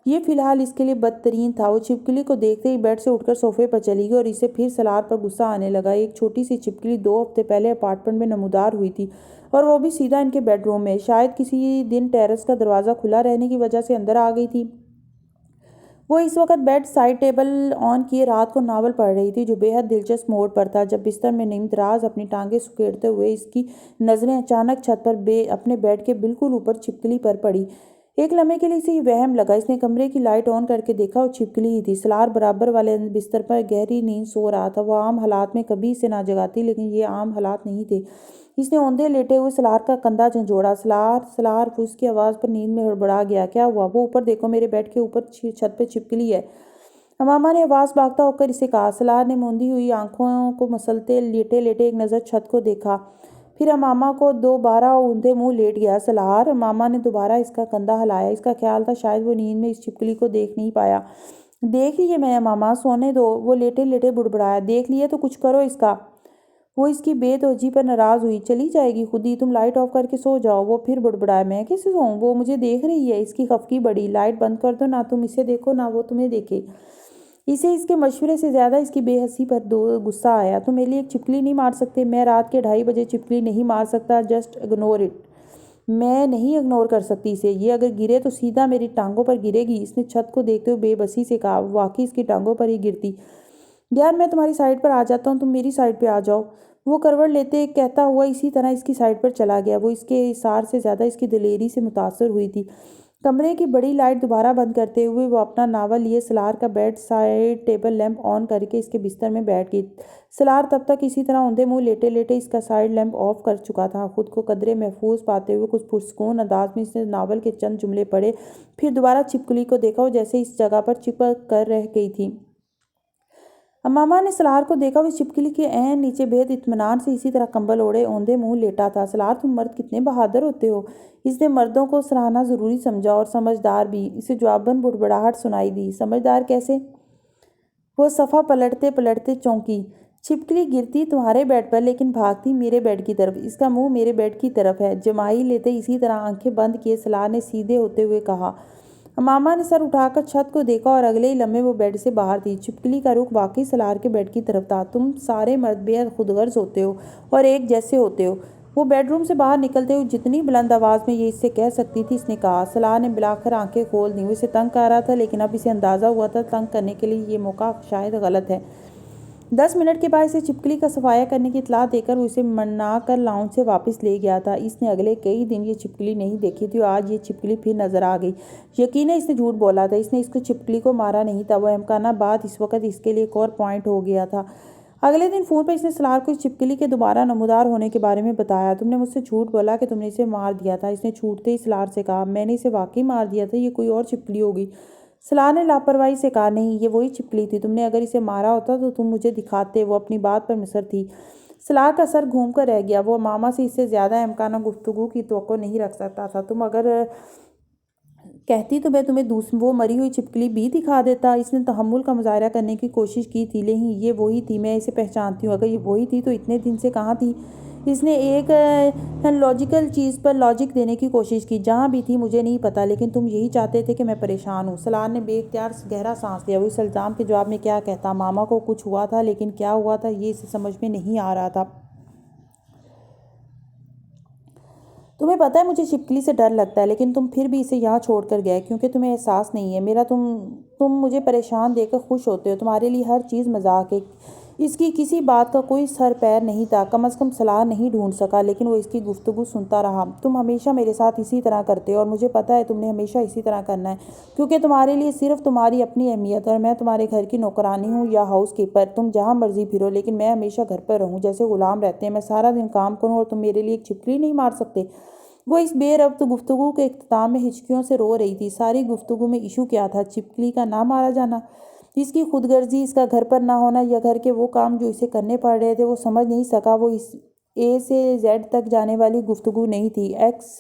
یہ فی الحال اس کے لیے بدترین تھا۔ وہ چھپکلی کو دیکھتے ہی بیڈ سے اٹھ کر صوفے پر چلی گئی اور اسے پھر سلار پر غصہ آنے لگا۔ ایک چھوٹی سی چھپکلی 2 ہفتے پہلے اپارٹمنٹ میں نمودار ہوئی تھی اور وہ بھی سیدھا ان کے بیڈ روم میں۔ شاید کسی دن ٹیرس کا دروازہ کھلا رہنے کی وجہ سے اندر آ گئی تھی۔ وہ اس وقت بیڈ سائڈ ٹیبل آن کیے رات کو ناول پڑھ رہی تھی جو بے حد دلچسپ موڑ پر تھا جب بستر میں نیم دراز اپنی ٹانگیں سکیڑتے ہوئے اس کی نظریں اچانک چھت پر اپنے بیڈ کے بالکل اوپر چھپکلی پر پڑی۔ ایک لمحے کے لیے اسے یہ وہم لگا۔ اس نے کمرے کی لائٹ آن کر کے دیکھا، وہ چھپکلی ہی تھی۔ سلار برابر والے بستر پر گہری نیند سو رہا تھا۔ وہ عام حالات میں کبھی اسے نہ جگاتی لیکن یہ عام حالات نہیں تھے۔ اس نے اوندھے لیٹے ہوئے سلار کا کندھا جھنجھوڑا۔ سلار وہ اس کی آواز پر نیند میں ہڑبڑا گیا۔ کیا ہوا؟ وہ اوپر دیکھو، میرے بیڈ کے اوپر چھت پہ چھپکلی ہے۔ امامہ نے آواز بھاگتا ہو کر اسے کہا۔ سلار نے موندی ہوئی آنکھوں کو مسلتے لیٹے لیٹے ایک نظر چھت کو دیکھا، پھر امامہ کو دوبارہ اوندھے منہ لیٹ گیا۔ سلار، امامہ نے دوبارہ اس کا کندھا ہلایا۔ اس کا خیال تھا شاید وہ نیند میں اس چھپکلی کو دیکھ نہیں پایا۔ دیکھ لی ہے میں نے امامہ، سونے دو۔ وہ لیٹے لیٹے بڑبڑایا۔ دیکھ لی ہے تو کچھ کرو اس کا۔ وہ اس کی بے توجہی پر ناراض ہوئی۔ چلی جائے گی خود ہی، تم لائٹ آف کر کے سو جاؤ۔ وہ پھر بڑبڑایا۔ میں کیسے سوؤں؟ وہ مجھے دیکھ رہی ہے۔ اس کی خفگی بڑھی۔ لائٹ بند کر دو، نہ تم اسے دیکھو نہ وہ تمہیں دیکھے۔ اسے اس کے مشورے سے زیادہ اس کی بے حسی پر غصہ آیا۔ تم میرے لیے ایک چھپکلی نہیں مار سکتے؟ میں رات کے 2:30 بجے چھپکلی نہیں مار سکتا۔ Just ignore it. میں نہیں اگنور کر سکتی اسے۔ یہ اگر گرے تو سیدھا میری ٹانگوں پر گرے گی۔ اس نے چھت کو دیکھتے ہوئے بے بسی سے کہا۔ واقعی اس کی ٹانگوں پر ہی گرتی۔ یار میں تمہاری سائڈ پر آ جاتا ہوں، تم میری سائڈ پہ آ جاؤ۔ وہ کروٹ لیتے کہتا ہوا اسی طرح اس کی سائڈ پر چلا گیا۔ وہ اس کے اصرار سے زیادہ اس کی دلیری سے متاثر ہوئی تھی۔ کمرے کی بڑی لائٹ دوبارہ بند کرتے ہوئے وہ اپنا ناول لیے سلار کا بیڈ سائڈ ٹیبل لیمپ آن کر کے اس کے بستر میں بیٹھ گئی۔ سلار تب تک اسی طرح اوندھے منہ لیٹے لیٹے اس کا سائڈ لیمپ آف کر چکا تھا۔ خود کو قدرے محفوظ پاتے ہوئے کچھ پرسکون انداز میں اس نے ناول کے چند جملے پڑھے، پھر دوبارہ چھپکلی کو دیکھا، وہ جیسے اس جگہ پر چپک کر رہ گئی تھی۔ امامہ نے سلار کو دیکھا، وہ چھپکلی کے عین نیچے بےحد اطمینان سے اسی طرح کمبل اوڑھے اوندھے منہ لیٹا تھا۔ سلار، تم مرد کتنے بہادر ہوتے ہو۔ اس نے مردوں کو سراہنا ضروری سمجھا، اور سمجھدار بھی۔ اسے جواباً بڑبڑاہٹ سنائی دی۔ سمجھدار کیسے؟ وہ صفحہ پلٹتے پلٹتے چونکی۔ چھپکلی گرتی تمہارے بیڈ پر لیکن بھاگتی میرے بیڈ کی طرف۔ اس کا منہ میرے بیڈ کی طرف ہے۔ جمائی لیتے اسی طرح آنکھیں بند کیے سلار نے سیدھے ہوتے ہوئے کہا۔ امامہ نے سر اٹھا کر چھت کو دیکھا اور اگلے ہی لمحے وہ بیڈ سے باہر تھی۔ چھپکلی کا رخ واقعی سلار کے بیڈ کی طرف تھا۔ تم سارے مرد بے حد خود غرض ہوتے ہو اور ایک جیسے ہوتے ہو۔ وہ بیڈ روم سے باہر نکلتے ہوئے جتنی بلند آواز میں یہ اس سے کہہ سکتی تھی اس نے کہا۔ سلار نے بلاخر آنکھیں کھول دیں۔ وہ اسے تنگ کر رہا تھا، لیکن اب اسے اندازہ ہوا تھا تنگ کرنے کے لیے یہ موقع شاید غلط ہے۔ 10 منٹ کے بعد اسے چھپکلی کا صفایا کرنے کی اطلاع دے کر وہ اسے منا کر لاؤنج سے واپس لے گیا تھا۔ اس نے اگلے کئی دن یہ چھپکلی نہیں دیکھی تھی اور آج یہ چھپکلی پھر نظر آ گئی۔ یقیناً اس نے جھوٹ بولا تھا۔ اس نے اس کو چھپکلی کو مارا نہیں تھا۔ وہ امکانہ بات اس وقت اس کے لیے ایک اور پوائنٹ ہو گیا تھا۔ اگلے دن فون پر اس نے سلار کو اس چھپکلی کے دوبارہ نمودار ہونے کے بارے میں بتایا۔ تم نے مجھ سے جھوٹ بولا کہ تم نے اسے مار دیا تھا۔ اس نے چھوٹتے ہی سلار سے کہا۔ میں نے اسے واقعی مار دیا تھا، یہ کوئی اور چھپکلی ہوگی۔ سلار نے لاپرواہی سے کہا۔ نہیں، یہ وہی چھپکلی تھی۔ تم نے اگر اسے مارا ہوتا تو تم مجھے دکھاتے۔ وہ اپنی بات پر مصر تھی۔ سلار کا سر گھوم کر رہ گیا۔ وہ امامہ سے اس سے زیادہ امکانہ گفتگو کی توقع نہیں رکھ سکتا تھا۔ تم اگر کہتی تو میں تمہیں وہ مری ہوئی چھپکلی بھی دکھا دیتا۔ اس نے تحمل کا مظاہرہ کرنے کی کوشش کی تھی۔ نہیں، یہ وہی تھی، میں اسے پہچانتی ہوں۔ اگر یہ وہی تھی تو اتنے دن سے کہاں تھی؟ اس نے ایک لاجیکل چیز پر لاجک دینے کی کوشش کی۔ جہاں بھی تھی مجھے نہیں پتا، لیکن تم یہی چاہتے تھے کہ میں پریشان ہوں۔ سلار نے بے اختیار گہرا سانس لیا۔ وہ اس الزام کے جواب میں کیا کہتا؟ ماما کو کچھ ہوا تھا، لیکن کیا ہوا تھا یہ اسے سمجھ میں نہیں آ رہا تھا۔ تمہیں پتہ ہے مجھے چھپکلی سے ڈر لگتا ہے، لیکن تم پھر بھی اسے یہاں چھوڑ کر گئے کیونکہ تمہیں احساس نہیں ہے تم مجھے پریشان دیکھ کر خوش ہوتے ہو۔ تمہارے لیے ہر چیز مذاق ہے۔ اس کی کسی بات کا کوئی سر پیر نہیں تھا۔ کم از کم سلار نہیں ڈھونڈ سکا، لیکن وہ اس کی گفتگو سنتا رہا۔ تم ہمیشہ میرے ساتھ اسی طرح کرتے ہو، اور مجھے پتہ ہے تم نے ہمیشہ اسی طرح کرنا ہے، کیونکہ تمہارے لیے صرف تمہاری اپنی اہمیت ہے اور میں تمہارے گھر کی نوکرانی ہوں یا ہاؤس کیپر۔ تم جہاں مرضی پھرو، لیکن میں ہمیشہ گھر پر رہوں جیسے غلام رہتے ہیں۔ میں سارا دن کام کروں اور تم میرے لیے ایک چھپکلی نہیں مار سکتے۔ وہ اس بے ربط گفتگو کے اختتام میں ہچکیوں سے رو رہی تھی۔ ساری گفتگو میں ایشو کیا تھا؟ چھپکلی کا نہ مارا جانا، اس کی خود غرضی، اس کا گھر پر نہ ہونا، یا گھر کے وہ کام جو اسے کرنے پڑ رہے تھے۔ وہ سمجھ نہیں سکا۔ وہ اس اے سے زیڈ تک جانے والی گفتگو نہیں تھی، ایکس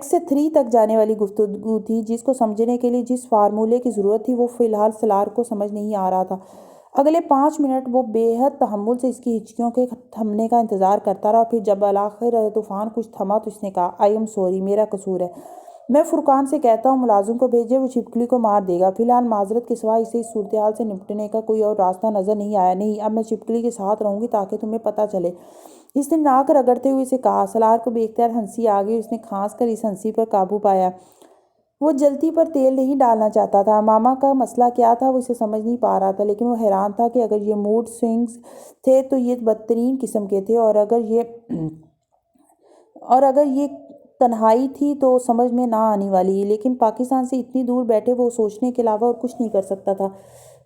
سے 3 تک جانے والی گفتگو تھی۔ جس کو سمجھنے کے لیے جس فارمولے کی ضرورت تھی وہ فی الحال سلار کو سمجھ نہیں آ رہا تھا۔ اگلے 5 منٹ وہ بے حد تحمل سے اس کی ہچکیوں کے تھمنے کا انتظار کرتا رہا، اور پھر جب بالآخر طوفان کچھ تھما تو اس نے کہا، آئی ایم سوری، میرا قصور ہے۔ میں فرقان سے کہتا ہوں ملازم کو بھیجے، وہ چھپکلی کو مار دے گا۔ فی الحال معذرت کے سوا اسے اس صورتحال سے نمٹنے کا کوئی اور راستہ نظر نہیں آیا۔ نہیں، اب میں چھپکلی کے ساتھ رہوں گی تاکہ تمہیں پتہ چلے، اس نے ناک رگڑتے ہوئے اسے کہا۔ سلار کو بے اختیار ہنسی آ گئی۔ اس نے کھانس کر اس ہنسی پر قابو پایا۔ وہ جلتی پر تیل نہیں ڈالنا چاہتا تھا۔ ماما کا مسئلہ کیا تھا وہ اسے سمجھ نہیں پا رہا تھا، لیکن وہ حیران تھا کہ اگر یہ موڈ سوئنگز تھے تو یہ بدترین قسم کے تھے، اور اگر یہ تنہائی تھی تو سمجھ میں نہ آنے والی۔ لیکن پاکستان سے اتنی دور بیٹھے وہ سوچنے کے علاوہ اور کچھ نہیں کر سکتا تھا۔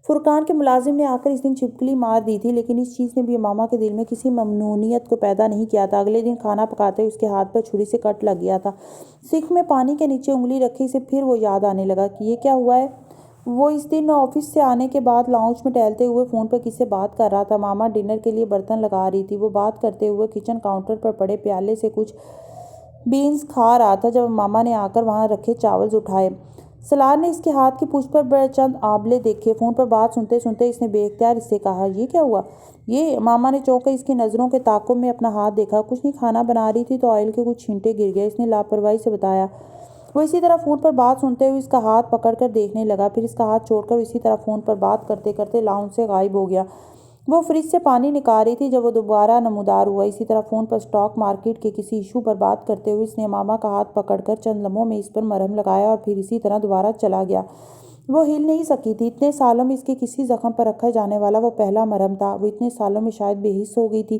فرقان کے ملازم نے آ کر اس دن چھپکلی مار دی تھی، لیکن اس چیز نے بھی امامہ کے دل میں کسی ممنونیت کو پیدا نہیں کیا تھا۔ اگلے دن کھانا پکاتے اس کے ہاتھ پر چھری سے کٹ لگ گیا تھا۔ سنک میں پانی کے نیچے انگلی رکھی سے پھر وہ یاد آنے لگا کہ یہ کیا ہوا ہے۔ وہ اس دن آفس سے آنے کے بعد لاؤنج میں ٹہلتے ہوئے فون پر کس سے بات کر رہا تھا۔ ماما ڈنر کے لیے برتن لگا رہی تھی۔ وہ بات کرتے ہوئے کچن کاؤنٹر پر پڑے پیالے سے کچھ بینز کھا رہا تھا جب ماما نے آ کر وہاں رکھے چاولز اٹھائے۔ سلار نے اس کے ہاتھ کی پشت پر چند آبلے دیکھے۔ فون پر بات سنتے سنتے اس نے بے اختیار اس سے کہا، یہ کیا ہوا؟ یہ ماما نے چونک کر اس کی نظروں کے تعاقب میں اپنا ہاتھ دیکھا۔ کچھ نہیں، کھانا بنا رہی تھی تو آئل کے کچھ چھینٹے گر گئے، اس نے لاپرواہی سے بتایا۔ وہ اسی طرح فون پر بات سنتے ہوئے اس کا ہاتھ پکڑ کر دیکھنے لگا، پھر اس کا ہاتھ چھوڑ کر اسی طرح فون پر بات کرتے کرتے لاؤنج سے غائب ہو گیا۔ وہ فریج سے پانی نکال رہی تھی جب وہ دوبارہ نمودار ہوا۔ اسی طرح فون پر اسٹاک مارکیٹ کے کسی ایشو پر بات کرتے ہوئے اس نے ماما کا ہاتھ پکڑ کر چند لمحوں میں اس پر مرہم لگایا اور پھر اسی طرح دوبارہ چلا گیا۔ وہ ہل نہیں سکی تھی۔ اتنے سالوں میں اس کے کسی زخم پر رکھا جانے والا وہ پہلا مرہم تھا۔ وہ اتنے سالوں میں شاید بے حس ہو گئی تھی۔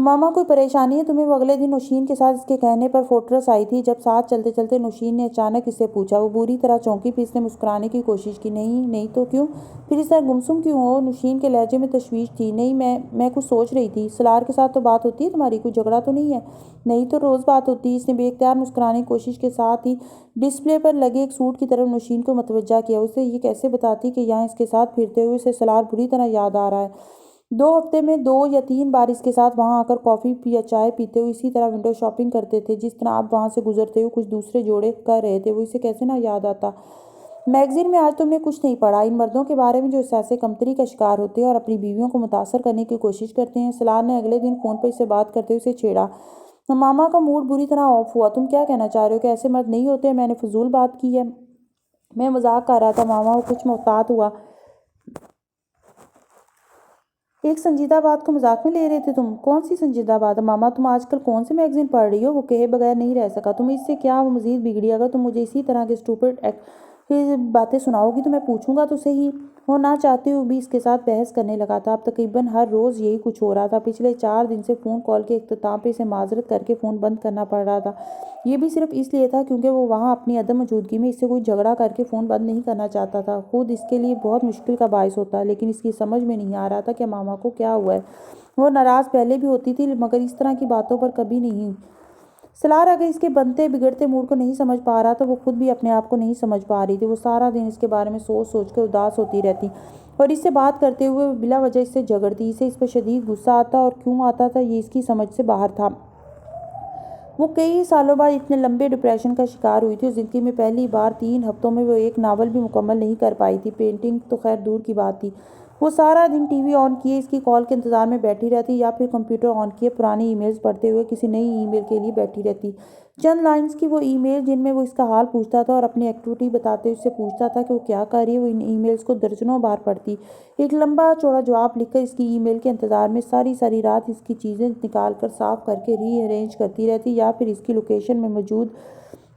ماما کوئی پریشانی ہے تمہیں؟ وہ اگلے دن نوشین کے ساتھ اس کے کہنے پر فورٹریس آئی تھی۔ جب ساتھ چلتے چلتے نوشین نے اچانک اس سے پوچھا، وہ بری طرح چونکی، پھر اس نے مسکرانے کی کوشش کی۔ نہیں تو کیوں؟ پھر اس طرح گمسم کیوں ہو؟ نوشین کے لہجے میں تشویش تھی۔ نہیں، میں کچھ سوچ رہی تھی۔ سلار کے ساتھ تو بات ہوتی ہے تمہاری؟ کوئی جھگڑا تو نہیں ہے؟ نہیں تو روز بات ہوتی ہے۔ اس نے بے اختیار مسکرانے کی کوشش کے ساتھ ہی ڈسپلے پر لگے ایک سوٹ کی طرف نوشین کو متوجہ کیا۔ اسے یہ کیسے بتاتی کہ یہاں اس کے ساتھ پھرتے ہوئے اسے سلار بری طرح یاد آ رہا ہے۔ 2 ہفتے میں 2 یا 3 بار اس کے ساتھ وہاں آ کر کافی یا چائے پیتے ہوئے اسی طرح ونڈو شاپنگ کرتے تھے جس طرح آپ وہاں سے گزرتے ہوئے کچھ دوسرے جوڑے کر رہے تھے۔ وہ اسے کیسے نہ یاد آتا؟ میگزین میں آج تم نے کچھ نہیں پڑھا ان مردوں کے بارے میں جو احساس کمتری کا شکار ہوتے ہیں اور اپنی بیویوں کو متاثر کرنے کی کوشش کرتے ہیں؟ سلار نے اگلے دن فون پر اس سے بات کرتے ہوئے اسے چھیڑا۔ ماما کا موڈ بری طرح آف ہوا۔ تم کیا کہنا چاہ رہے ہو کہ ایسے مرد نہیں ہوتے؟ میں نے فضول بات کی ہے۔ میں مذاق کر رہا تھا ماما۔ وہ کچھ محتاط ہوا۔ ایک سنجیدہ بات کو مذاق میں لے رہے تھے تم؟ کون سی سنجیدہ بات؟ ماما تم آج کل کون سی میگزین پڑھ رہی ہو؟ وہ کہے بغیر نہیں رہ سکا۔ تم اس سے کیا وہ مزید بگڑی؟ اگر تم مجھے اسی طرح کے اسٹوپڈ باتیں سناؤ گی تو میں پوچھوں گا تو صحیح۔ وہ نہ چاہتے ہوئے بھی اس کے ساتھ بحث کرنے لگا تھا۔ اب تقریباً ہر روز یہی کچھ ہو رہا تھا۔ پچھلے 4 دن سے فون کال کے اختتام پہ اسے معذرت کر کے فون بند کرنا پڑ رہا تھا۔ یہ بھی صرف اس لیے تھا کیونکہ وہ وہاں اپنی عدم موجودگی میں اس سے کوئی جھگڑا کر کے فون بند نہیں کرنا چاہتا تھا۔ خود اس کے لیے بہت مشکل کا باعث ہوتا، لیکن اس کی سمجھ میں نہیں آ رہا تھا کہ ماما کو کیا ہوا ہے۔ وہ ناراض پہلے بھی ہوتی تھی مگر اس طرح کی باتوں پر کبھی نہیں۔ سلار اگر اس کے بنتے بگڑتے موڈ کو نہیں سمجھ پا رہا تو وہ خود بھی اپنے آپ کو نہیں سمجھ پا رہی تھی۔ وہ سارا دن اس کے بارے میں سوچ سوچ کے اداس ہوتی رہتی اور اس سے بات کرتے ہوئے بلا وجہ اس سے جھگڑتی۔ اسے اس پر شدید غصہ آتا اور کیوں آتا تھا یہ اس کی سمجھ سے باہر تھا۔ وہ کئی سالوں بعد اتنے لمبے ڈپریشن کا شکار ہوئی تھی اور زندگی میں پہلی بار 3 ہفتوں میں وہ ایک ناول بھی مکمل نہیں کر پائی تھی۔ پینٹنگ تو خیر دور کی بات تھی۔ وہ سارا دن ٹی وی آن کیے اس کی کال کے انتظار میں بیٹھی رہتی یا پھر کمپیوٹر آن کیے پرانی ای میلز پڑھتے ہوئے کسی نئی ای میل کے لیے بیٹھی رہتی۔ چند لائنز کی وہ ای میل جن میں وہ اس کا حال پوچھتا تھا اور اپنی ایکٹیویٹی بتاتے ہوئے اس سے پوچھتا تھا کہ وہ کیا کر رہی ہے، وہ ان ای میلز کو درجنوں بار پڑھتی، ایک لمبا چوڑا جواب لکھ کر اس کی ای میل کے انتظار میں ساری رات اس کی چیزیں نکال کر صاف کر کے ری ارینج کرتی رہتی یا پھر اس کی لوکیشن میں موجود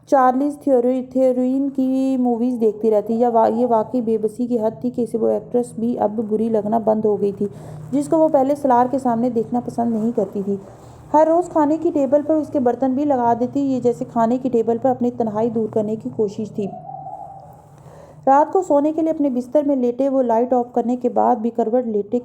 چارلیز تھیرون کی موویز دیکھتی رہتی۔ یہ واقعی بے بسی کی حد تھی کہ اسے وہ ایکٹریس بھی اب بری لگنا بند ہو گئی تھی جس کو وہ پہلے سلار کے سامنے دیکھنا پسند نہیں کرتی تھی۔ ہر روز کھانے کی ٹیبل پر اس کے برتن بھی لگا دیتی، یہ جیسے کھانے کی ٹیبل پر اپنی تنہائی دور کرنے کی کوشش تھی۔ رات کو سونے کے لیے اپنے بستر میں لیٹے وہ لائٹ آف کرنے کے بعد بھی کروٹ لیتے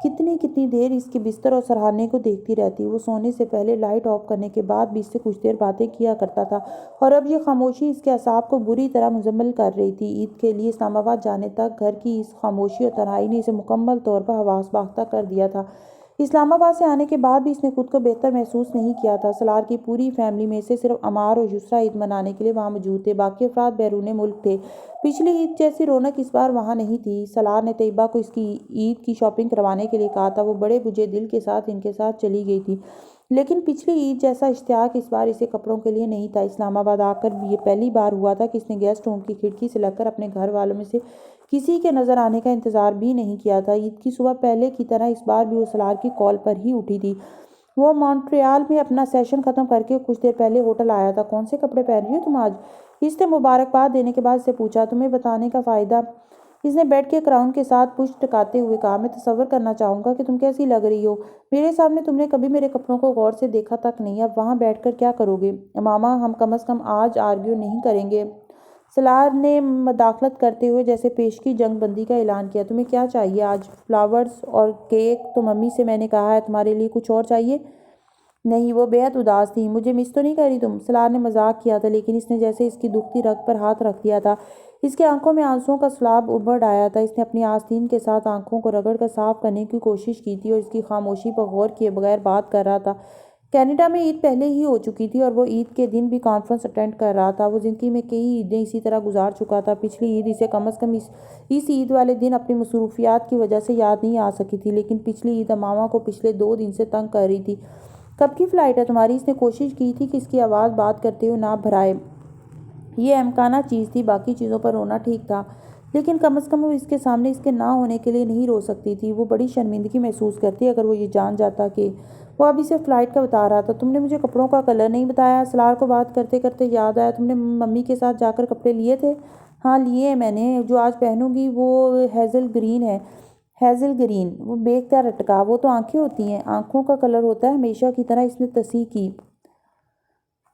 کتنی دیر اس کے بستر اور سرہانے کو دیکھتی رہتی۔ وہ سونے سے پہلے لائٹ آف کرنے کے بعد بھی اس سے کچھ دیر باتیں کیا کرتا تھا اور اب یہ خاموشی اس کے اعصاب کو بری طرح مزمل کر رہی تھی۔ عید کے لیے اسلام آباد جانے تک گھر کی اس خاموشی اور تنہائی نے اسے مکمل طور پر حواس باختہ کر دیا تھا۔ اسلام آباد سے آنے کے بعد بھی اس نے خود کو بہتر محسوس نہیں کیا تھا۔ سلار کی پوری فیملی میں سے صرف عمار اور یسریٰ عید منانے کے لیے وہاں موجود تھے، باقی افراد بیرون ملک تھے۔ پچھلی عید جیسی رونق اس بار وہاں نہیں تھی۔ سلار نے طیبہ کو اس کی عید کی شاپنگ کروانے کے لیے کہا تھا۔ وہ بڑے بجھے دل کے ساتھ ان کے ساتھ چلی گئی تھی، لیکن پچھلی عید جیسا اشتیاق اس بار اسے کپڑوں کے لیے نہیں تھا۔ اسلام آباد آ کر یہ پہلی بار ہوا تھا کہ اس نے گیسٹ روم کی کھڑکی سے لگ کر اپنے گھر والوں میں سے کسی کے نظر آنے کا انتظار بھی نہیں کیا تھا۔ عید کی صبح پہلے کی طرح اس بار بھی وہ سلار کی کال پر ہی اٹھی تھی۔ وہ مونٹریال میں اپنا سیشن ختم کر کے کچھ دیر پہلے ہوٹل آیا تھا۔ کون سے کپڑے پہن رہی ہو تم آج؟ اس نے مبارکباد دینے کے بعد اسے پوچھا۔ تمہیں بتانے کا فائدہ؟ اس نے بیڈ کے کراؤن کے ساتھ پشت ٹکاتے ہوئے کہا۔ میں تصور کرنا چاہوں گا کہ تم کیسی لگ رہی ہو۔ میرے سامنے تم نے کبھی میرے کپڑوں کو غور سے دیکھا تک نہیں۔ اب وہاں بیٹھ کر کیا کرو گے؟ ماما ہم کم از کم آج آرگیو نہیں کریں گے، سلار نے مداخلت کرتے ہوئے جیسے پیشگی جنگ بندی کا اعلان کیا۔ تمہیں کیا چاہیے آج؟ فلاورز اور کیک تو ممی سے میں نے کہا ہے۔ تمہارے لیے کچھ اور چاہیے؟ نہیں، وہ بے حد اداس تھی۔ مجھے مس تو نہیں کر رہی تم؟ سلار نے مذاق کیا تھا لیکن اس نے جیسے اس کی دکھتی رگ پر ہاتھ رکھ دیا تھا۔ اس کے آنکھوں میں آنسوؤں کا سیلاب ابھر آیا تھا۔ اس نے اپنی آستین کے ساتھ آنکھوں کو رگڑ کر صاف کرنے کی کوشش کی تھی اور اس کی خاموشی پر غور کیے بغیر بات کر رہا تھا۔ کینیڈا میں عید پہلے ہی ہو چکی تھی اور وہ عید کے دن بھی کانفرنس اٹینڈ کر رہا تھا۔ وہ زندگی میں کئی عیدیں اسی طرح گزار چکا تھا۔ پچھلی عید اسے کم از کم اس عید والے دن اپنی مصروفیات کی وجہ سے یاد نہیں آ سکی تھی، لیکن پچھلی عید ماما کو پچھلے 2 دن سے تنگ کر رہی تھی۔ کب کی فلائٹ ہے تمہاری؟ اس نے کوشش کی تھی کہ اس کی آواز بات کرتے ہوئے نہ بھرائے۔ یہ احمقانہ چیز تھی، باقی چیزوں پر رونا ٹھیک تھا، لیکن کم از کم وہ اس کے سامنے اس کے نہ ہونے کے لیے نہیں رو سکتی تھی۔ وہ بڑی شرمندگی محسوس کرتی اگر وہ یہ جان جاتا کہ وہ اب اسے فلائٹ کا بتا رہا تھا۔ تم نے مجھے کپڑوں کا کلر نہیں بتایا۔ سلار کو بات کرتے کرتے یاد آیا، تم نے ممی کے ساتھ جا کر کپڑے لیے تھے؟ ہاں لیے ہیں میں نے۔ جو آج پہنوں گی وہ ہیزل گرین ہے۔ Hazel green. وہ بے اختیار اٹکا۔ وہ تو آنکھیں ہوتی ہیں، آنکھوں کا کلر ہوتا ہے ہمیشہ کی طرح، اس نے تصحیح کی۔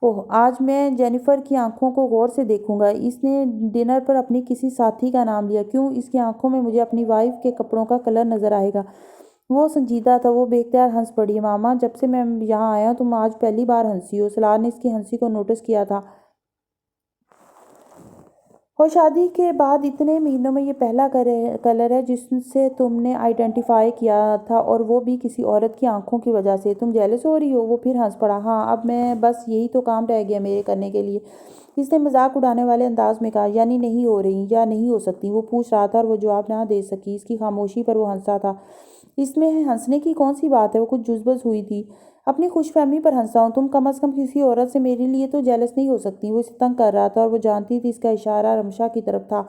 اوہ، آج میں جینیفر کی آنکھوں کو غور سے دیکھوں گا۔ اس نے ڈنر پر اپنی کسی ساتھی کا نام لیا۔ کیوں؟ اس کی آنکھوں میں مجھے اپنی وائف کے کپڑوں کا کلر نظر آئے گا۔ وہ سنجیدہ تھا۔ وہ بے اختیار ہنس پڑی۔ ماما، جب سے میں یہاں آیا تم آج پہلی بار ہنسی ہو۔ سلار نے اس کی ہنسی کو نوٹس کیا تھا۔ اور شادی کے بعد اتنے مہینوں میں یہ پہلا کلر ہے جس سے تم نے آئیڈینٹیفائی کیا تھا، اور وہ بھی کسی عورت کی آنکھوں کی وجہ سے۔ تم جیلس ہو رہی ہو؟ وہ پھر ہنس پڑا۔ ہاں، اب میں بس یہی تو کام رہ گیا میرے کرنے کے لیے، اس نے مذاق اڑانے والے انداز میں کہا۔ یعنی نہیں ہو رہی یا نہیں ہو سکتی؟ وہ پوچھ رہا تھا اور وہ جواب نہ دے سکی۔ اس کی خاموشی پر وہ ہنسا تھا۔ اس میں ہنسنے کی کون سی بات ہے؟ وہ کچھ جذبس ہوئی تھی۔ اپنی خوش فہمی پر ہنسا ہوں۔ تم کم از کم کسی عورت سے میرے لیے تو جیلس نہیں ہو سکتی۔ وہ اسے تنگ کر رہا تھا اور وہ جانتی تھی اس کا اشارہ رمشا کی طرف تھا۔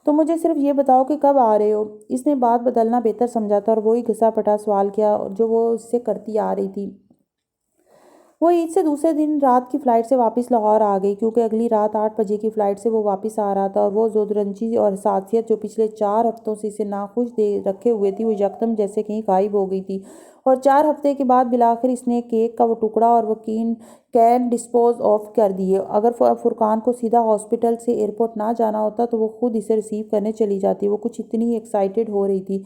تو مجھے صرف یہ بتاؤ کہ کب آ رہے ہو؟ اس نے بات بدلنا بہتر سمجھا تھا اور وہی گھسا پٹا سوال کیا جو وہ اس سے کرتی آ رہی تھی۔ وہ عید سے دوسرے دن رات کی فلائٹ سے واپس لاہور آ گئی، کیونکہ اگلی رات 8 بجے کی فلائٹ سے وہ واپس آ رہا تھا، اور وہ زودرنجی اور حساسیت جو پچھلے 4 ہفتوں سے اسے ناخوش رکھے ہوئے تھی وہ یکدم جیسے کہیں غائب ہو گئی تھی۔ اور 4 ہفتے کے بعد بالآخر اس نے کیک کا وہ ٹکڑا اور وہ کین ڈسپوز آف کر دیے۔ اگر فرقان کو سیدھا ہاسپٹل سے ایئرپورٹ نہ جانا ہوتا تو وہ خود اسے ریسیو کرنے چلی جاتی۔ وہ کچھ اتنی ہی ایکسائٹڈ ہو رہی تھی۔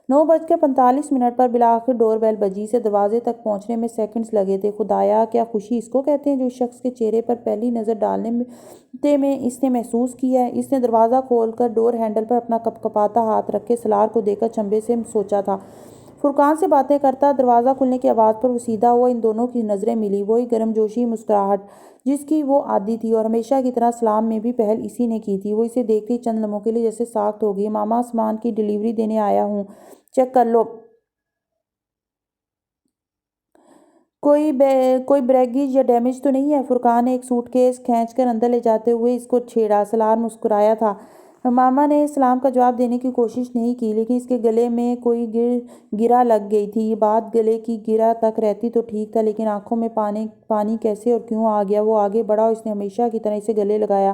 9:45 پر بالآخر ڈور بیل بجی۔ اسے دروازے تک پہنچنے میں سیکنڈز لگے تھے۔ خدایا، کیا خوشی اس کو کہتے ہیں جو اس شخص کے چہرے پر پہلی نظر ڈالنے میں اس نے محسوس کی ہے۔ اس نے دروازہ کھول کر ڈور ہینڈل پر اپنا کپکپاتا ہاتھ رکھ کے سلار کو دیکھ کر چنبے سے سوچا تھا۔ فرقان سے باتیں کرتا۔ دروازہ کھلنے کی آواز پر وہ سیدھا ہوا۔ ان دونوں کی نظریں ملی۔ وہی گرمجوشی مسکراہٹ جس کی وہ عادی تھی، اور ہمیشہ کی طرح سلام میں بھی پہل اسی نے کی تھی۔ وہ اسے دیکھتے ہی چند لمحوں کے لیے جیسے ساخت ہو گئی۔ ماما، سامان کی ڈیلیوری دینے آیا ہوں، چیک کر لو۔ کوئی بریگیج یا ڈیمیج تو نہیں ہے؟ فرقان نے ایک سوٹ کیس کھینچ کر اندر لے جاتے ہوئے اس کو چھیڑا۔ سلار مسکرایا تھا۔ ماما نے سلام کا جواب دینے کی کوشش نہیں کی، لیکن اس کے گلے میں کوئی گرہ لگ گئی تھی۔ یہ بات گلے کی گرہ تک رہتی تو ٹھیک تھا، لیکن آنکھوں میں پانی کیسے اور کیوں آ گیا؟ وہ آگے بڑھا اور اس نے ہمیشہ کی طرح اسے گلے لگایا،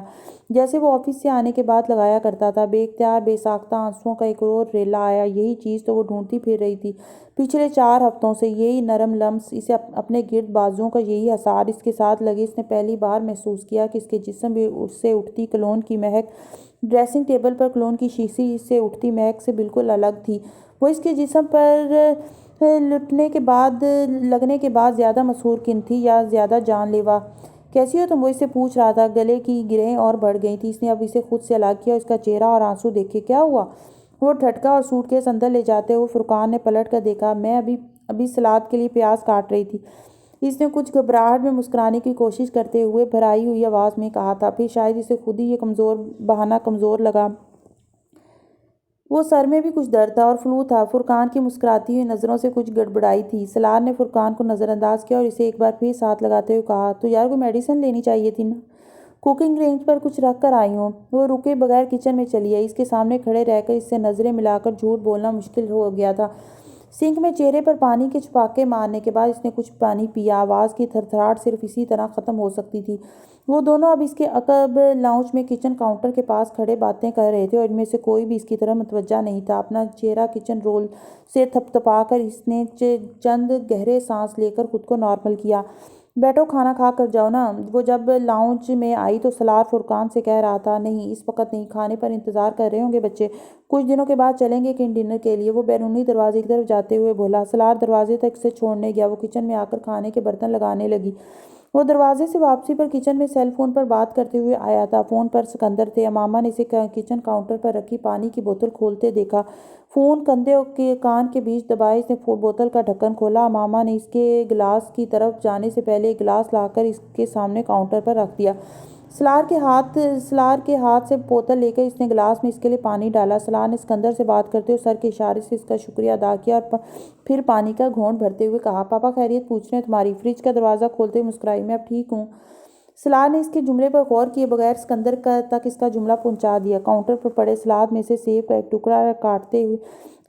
جیسے وہ آفس سے آنے کے بعد لگایا کرتا تھا۔ بے اختیار بے ساختہ آنسوؤں کا ایک اور ریلا آیا۔ یہی چیز تو وہ ڈھونڈتی پھر رہی تھی پچھلے 4 ہفتوں سے، یہی نرم لمس، اسے اپنے گرد بازوؤں کا یہی حصار اس کے ساتھ لگے۔ اس نے پہلی بار محسوس کیا کہ اس کے جسم سے اٹھتی کولون کی مہک ڈریسنگ ٹیبل پر کولون کی شیشی سے اٹھتی مہک سے بالکل الگ تھی۔ وہ اس کے جسم پر لگنے کے بعد زیادہ مسحور کن تھی یا زیادہ جان لیوا؟ کیسی ہو تم؟ وہ اس سے پوچھ رہا تھا۔ گلے کی گرہیں اور بڑھ گئی تھیں۔ اس نے اب اسے خود سے الگ کیا۔ اس کا چہرہ اور آنسو دیکھے۔ کیا ہوا؟ وہ ٹھٹکا اور سوٹ کیس اندر لے جاتے ہوئے فرقان نے پلٹ کر دیکھا۔ میں ابھی سلاد کے لیے پیاز کاٹ رہی تھی، اس نے کچھ گھبراہٹ میں مسکرانے کی کوشش کرتے ہوئے بھرائی ہوئی آواز میں کہا تھا۔ پھر شاید اسے خود ہی یہ بہانہ کمزور لگا۔ وہ سر میں بھی کچھ درد تھا اور فلو تھا۔ فرقان کی مسکراتی ہوئی نظروں سے کچھ گڑبڑائی تھی۔ سلار نے فرقان کو نظر انداز کیا اور اسے ایک بار پھر ساتھ لگاتے ہوئے کہا، تو یار کوئی میڈیسن لینی چاہیے تھی نا، کوکنگ رینج پر کچھ رکھ کر آئی ہوں۔ وہ رکے بغیر کچن میں چلی آئی۔ اس کے سامنے کھڑے رہ کر اس سے نظریں ملا کر جھوٹ بولنا مشکل ہو گیا تھا۔ سنک میں چہرے پر پانی کے چھپاکے مارنے کے بعد اس نے کچھ پانی پیا۔ آواز کی تھرتھراہٹ صرف اسی طرح ختم ہو سکتی تھی۔ وہ دونوں اب اس کے عقب لاؤنج میں کچن کاؤنٹر کے پاس کھڑے باتیں کر رہے تھے، اور ان میں سے کوئی بھی اس کی طرف متوجہ نہیں تھا۔ اپنا چہرہ کچن رول سے تھپتھپا کر اس نے چند گہرے سانس لے کر خود کو نارمل کیا۔ بیٹھو، کھانا کھا کر جاؤ نا۔ وہ جب لاؤنج میں آئی تو سلار فرقان سے کہہ رہا تھا، نہیں اس وقت نہیں، کھانے پر انتظار کر رہے ہوں گے بچے، کچھ دنوں کے بعد چلیں گے کہیں ڈنر کے لیے۔ وہ بیرونی دروازے کی طرف جاتے ہوئے بولا۔ سلار دروازے تک اسے چھوڑنے گیا۔ وہ کچن میں آ کر کھانے کے برتن لگانے لگی۔ وہ دروازے سے واپسی پر کچن میں سیل فون پر بات کرتے ہوئے آیا تھا۔ فون پر سکندر تھے۔ ماما نے اسے کچن کاؤنٹر پر رکھی پانی کی بوتل کھولتے دیکھا۔ فون کندھے کے کان کے بیچ دبائے اس نے بوتل کا ڈھکن کھولا۔ ماما نے اس کے گلاس کی طرف جانے سے پہلے ایک گلاس لا کر اس کے سامنے کاؤنٹر پر رکھ دیا۔ سلار کے ہاتھ سے بوتل لے کر اس نے گلاس میں اس کے لیے پانی ڈالا۔ سلار نے سکندر سے بات کرتے ہوئے سر کے اشارے سے اس کا شکریہ ادا کیا اور پھر پانی کا گھونٹ بھرتے ہوئے کہا، پاپا خیریت پوچھ رہے ہیں تمہاری؟ فریج کا دروازہ کھولتے ہوئے مسکرائی، میں اب ٹھیک ہوں۔ سلار نے اس کے جملے پر غور کیے بغیر سکندر تک اس کا جملہ پہنچا دیا۔ کاؤنٹر پر پڑے سلاد میں سے سیب کا ایک ٹکڑا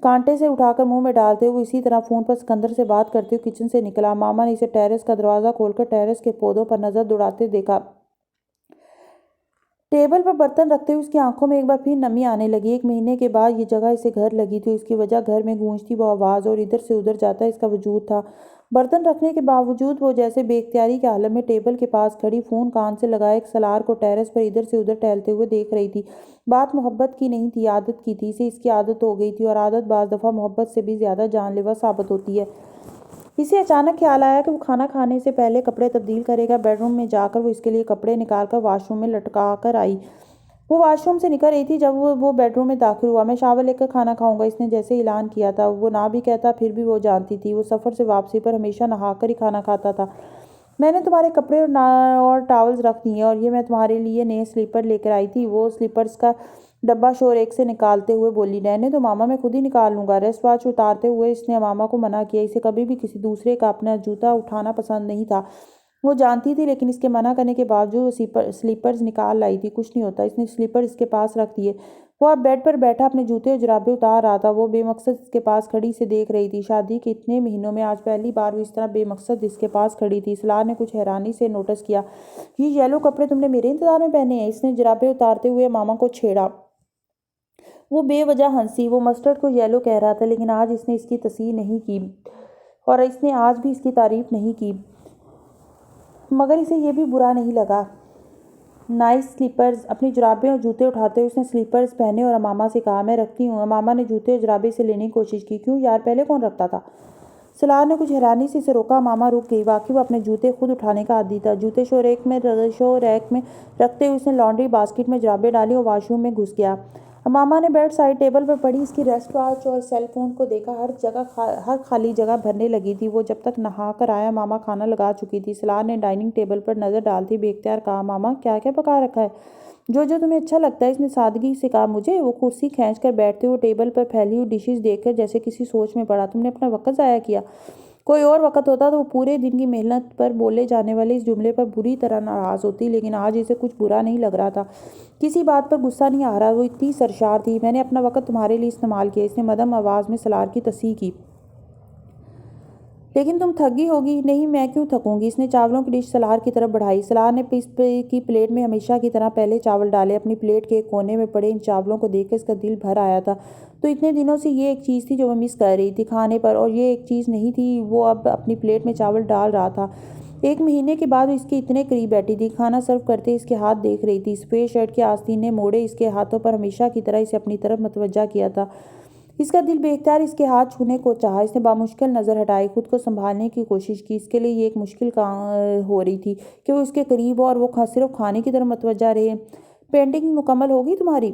کانٹے سے اٹھا کر منہ میں ڈالتے ہوئے اسی طرح فون پر سکندر سے بات کرتے ہوئے کچن سے نکلا۔ ماما نے اسے ٹیرس کا دروازہ کھول کر ٹیرس کے پودوں پر نظر دوڑاتے دیکھا۔ ٹیبل پر برتن رکھتے ہوئے اس کی آنکھوں میں ایک بار پھر نمی آنے لگی۔ 1 مہینے کے بعد یہ جگہ اسے گھر لگی تھی، اس کی وجہ گھر میں گونجتی وہ آواز اور ادھر سے ادھر جاتا اس کا وجود تھا۔ برتن رکھنے کے باوجود وہ جیسے بے اختیاری کے عالم میں ٹیبل کے پاس کھڑی، فون کان سے لگائے سالار کو ٹیرس پر ادھر سے ادھر ٹہلتے ہوئے دیکھ رہی تھی۔ بات محبت کی نہیں تھی، عادت کی تھی۔ اسے اس کی عادت ہو گئی تھی، اور عادت بعض دفعہ محبت سے بھی زیادہ جان لیوا ثابت ہوتی ہے۔ اسے اچانک خیال آیا کہ وہ کھانا کھانے سے پہلے کپڑے تبدیل کرے گا۔ بیڈ روم میں جا کر وہ اس کے لیے کپڑے نکال کر واش روم میں لٹکا کر آئی۔ وہ واش روم سے نکل رہی تھی جب وہ بیڈ روم میں داخل ہوا۔ میں شاور لے کر کھانا کھاؤں گا، اس نے جیسے اعلان کیا تھا۔ وہ نہ بھی کہتا، پھر بھی وہ جانتی تھی، وہ سفر سے واپسی پر ہمیشہ نہا کر ہی کھانا کھاتا تھا۔ میں نے تمہارے کپڑے اور ٹاولز رکھ دیے، اور یہ میں تمہارے لیے نئے سلیپر لے کر آئی تھی۔ وہ سلیپرز کا ڈبہ شور ایک سے نکالتے ہوئے بولی۔ رہنے دو ماما، میں خود ہی نکال لوں گا۔ ریسٹ واچ اتارتے ہوئے اس نے ماما کو منع کیا۔ اسے کبھی بھی کسی دوسرے کا اپنا جوتا اٹھانا پسند نہیں تھا، وہ جانتی تھی، لیکن اس کے منع کرنے کے باوجود وہ سلیپرز نکال لائی تھی۔ کچھ نہیں ہوتا، اس نے سلیپر اس کے پاس رکھ دیے۔ وہ اب بیڈ پر بیٹھا اپنے جوتے اور جرابیں اتار رہا تھا۔ وہ بے مقصد اس کے پاس کھڑی اسے دیکھ رہی تھی۔ شادی کے اتنے مہینوں میں آج پہلی بار وہ اس طرح بے مقصد اس کے پاس کھڑی تھی۔ سالار نے کچھ حیرانی سے نوٹس کیا۔ یہ یلو کپڑے تم نے میرے انتظار میں پہنے ہیں؟ اس نے جرابیں اتارتے ہوئے ماما کو چھیڑا۔ وہ بے وجہ ہنسی۔ وہ مسٹرڈ کو یلو کہہ رہا تھا، لیکن آج اس نے اس کی تصحیح نہیں کی، اور اس نے آج بھی اس کی تعریف نہیں کی، مگر اسے یہ بھی برا نہیں لگا۔ Nice sleepers. اپنی جرابیں اور جوتے اٹھاتے ہوئے اس نے سلیپرز پہنے اور امامہ سے کہا، میں رکھتی ہوں۔ امامہ نے جوتے اور جرابیں سے لینے کی کوشش کی۔ کیوں یار، پہلے کون رکھتا تھا؟ سالار نے کچھ حیرانی سے اسے روکا۔ امامہ رک گئی، واقعی وہ اپنے جوتے خود اٹھانے کا عادی تھا۔ جوتے شو ریک میں رکھتے ہوئے اس نے لانڈری باسکٹ میں جرابیں ڈالی اور واش روم میں گھس گیا۔ امامہ نے بیڈ سائڈ ٹیبل پر پڑی اس کی ریسٹ واچ اور سیل فون کو دیکھا۔ ہر خالی جگہ بھرنے لگی تھی۔ وہ جب تک نہا کر آیا ماما کھانا لگا چکی تھی۔ سالار نے ڈائننگ ٹیبل پر نظر ڈالتے بے اختیار کہا، ماما کیا کیا پکا رکھا ہے؟ جو تمہیں اچھا لگتا ہے، اس نے سادگی سے کہا۔ مجھے؟ وہ کرسی کھینچ کر بیٹھتے ہوئے ٹیبل پر پھیلی ہوئی ڈشز دیکھ کر جیسے کسی سوچ میں پڑا۔ تم نے اپنا وقت ضائع کیا۔ کوئی اور وقت ہوتا تو وہ پورے دن کی محنت پر بولے جانے والے اس جملے پر بری طرح ناراض ہوتی، لیکن آج اسے کچھ برا نہیں لگ رہا تھا، کسی بات پر غصہ نہیں آ رہا۔ وہ اتنی سرشار تھی۔ میں نے اپنا وقت تمہارے لیے استعمال کیا، اس نے مدھم آواز میں سالار کی تصحیح کی۔ لیکن تم تھک گئی ہوگی۔ نہیں، میں کیوں تھکوں گی؟ اس نے چاولوں کی ڈش سالار کی طرف بڑھائی۔ سالار نے کی پلیٹ میں ہمیشہ کی طرح پہلے چاول ڈالے۔ اپنی پلیٹ کے ایک کونے میں پڑے ان چاولوں کو دیکھ کر اس کا دل بھر آیا تھا۔ تو اتنے دنوں سے یہ ایک چیز تھی جو وہ مس کر رہی تھی کھانے پر، اور یہ ایک چیز نہیں تھی۔ وہ اب اپنی پلیٹ میں چاول ڈال رہا تھا۔ 1 مہینے کے بعد وہ اس کے اتنے قریب بیٹھی تھی، کھانا سرو کرتے اس کے ہاتھ دیکھ رہی تھی۔ سفید شرٹ کے آستین نے موڑے اس کے ہاتھوں پر ہمیشہ کی طرح اسے اپنی طرف متوجہ کیا تھا۔ اس کا دل بے اختیار اس کے ہاتھ چھونے کو چاہا۔ اس نے بامشکل نظر ہٹائی، خود کو سنبھالنے کی کوشش کی۔ اس کے لیے یہ ایک مشکل ہو رہی تھی کہ وہ اس کے قریب ہو اور وہ صرف کھانے کی طرف متوجہ رہے۔ پینٹنگ مکمل ہوگی تمہاری؟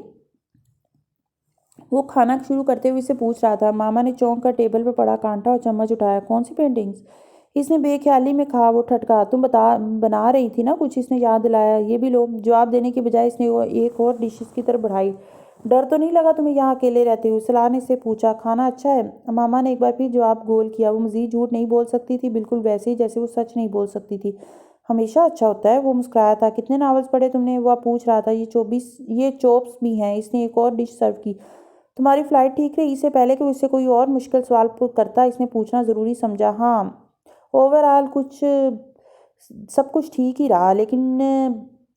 وہ کھانا شروع کرتے ہوئے اسے پوچھ رہا تھا۔ ماما نے چونک کر ٹیبل پر پڑا کانٹا اور چمچ اٹھایا۔ کون سی پینٹنگز؟ اس نے بے خیالی میں کہا۔ وہ ٹھٹکا۔ تم بنا رہی تھی نا کچھ؟ اس نے یاد دلایا۔ یہ بھی لو۔ جواب دینے کی بجائے اس نے ایک اور ڈش اس کی طرف بڑھائی۔ ڈر تو نہیں لگا تمہیں یہاں اکیلے رہتے ہوئے؟ سالار نے اس سے پوچھا۔ کھانا اچھا ہے؟ ماما نے ایک بار پھر جواب گول کیا۔ وہ مزید جھوٹ نہیں بول سکتی تھی، بالکل ویسے ہی جیسے وہ سچ نہیں بول سکتی تھی۔ ہمیشہ اچھا ہوتا ہے۔ وہ مسکرایا تھا۔ کتنے ناولز پڑھے تم نے؟ وہ اب پوچھ رہا تھا۔ یہ چوپس بھی ہیں۔ اس نے ایک اور ڈش سرو کی۔ تمہاری فلائٹ ٹھیک رہی؟ اس سے پہلے کہ وہ اس سے کوئی اور مشکل سوال کرتا، اس نے پوچھنا ضروری سمجھا۔ ہاں، اوور آل سب کچھ ٹھیک ہی رہا، لیکن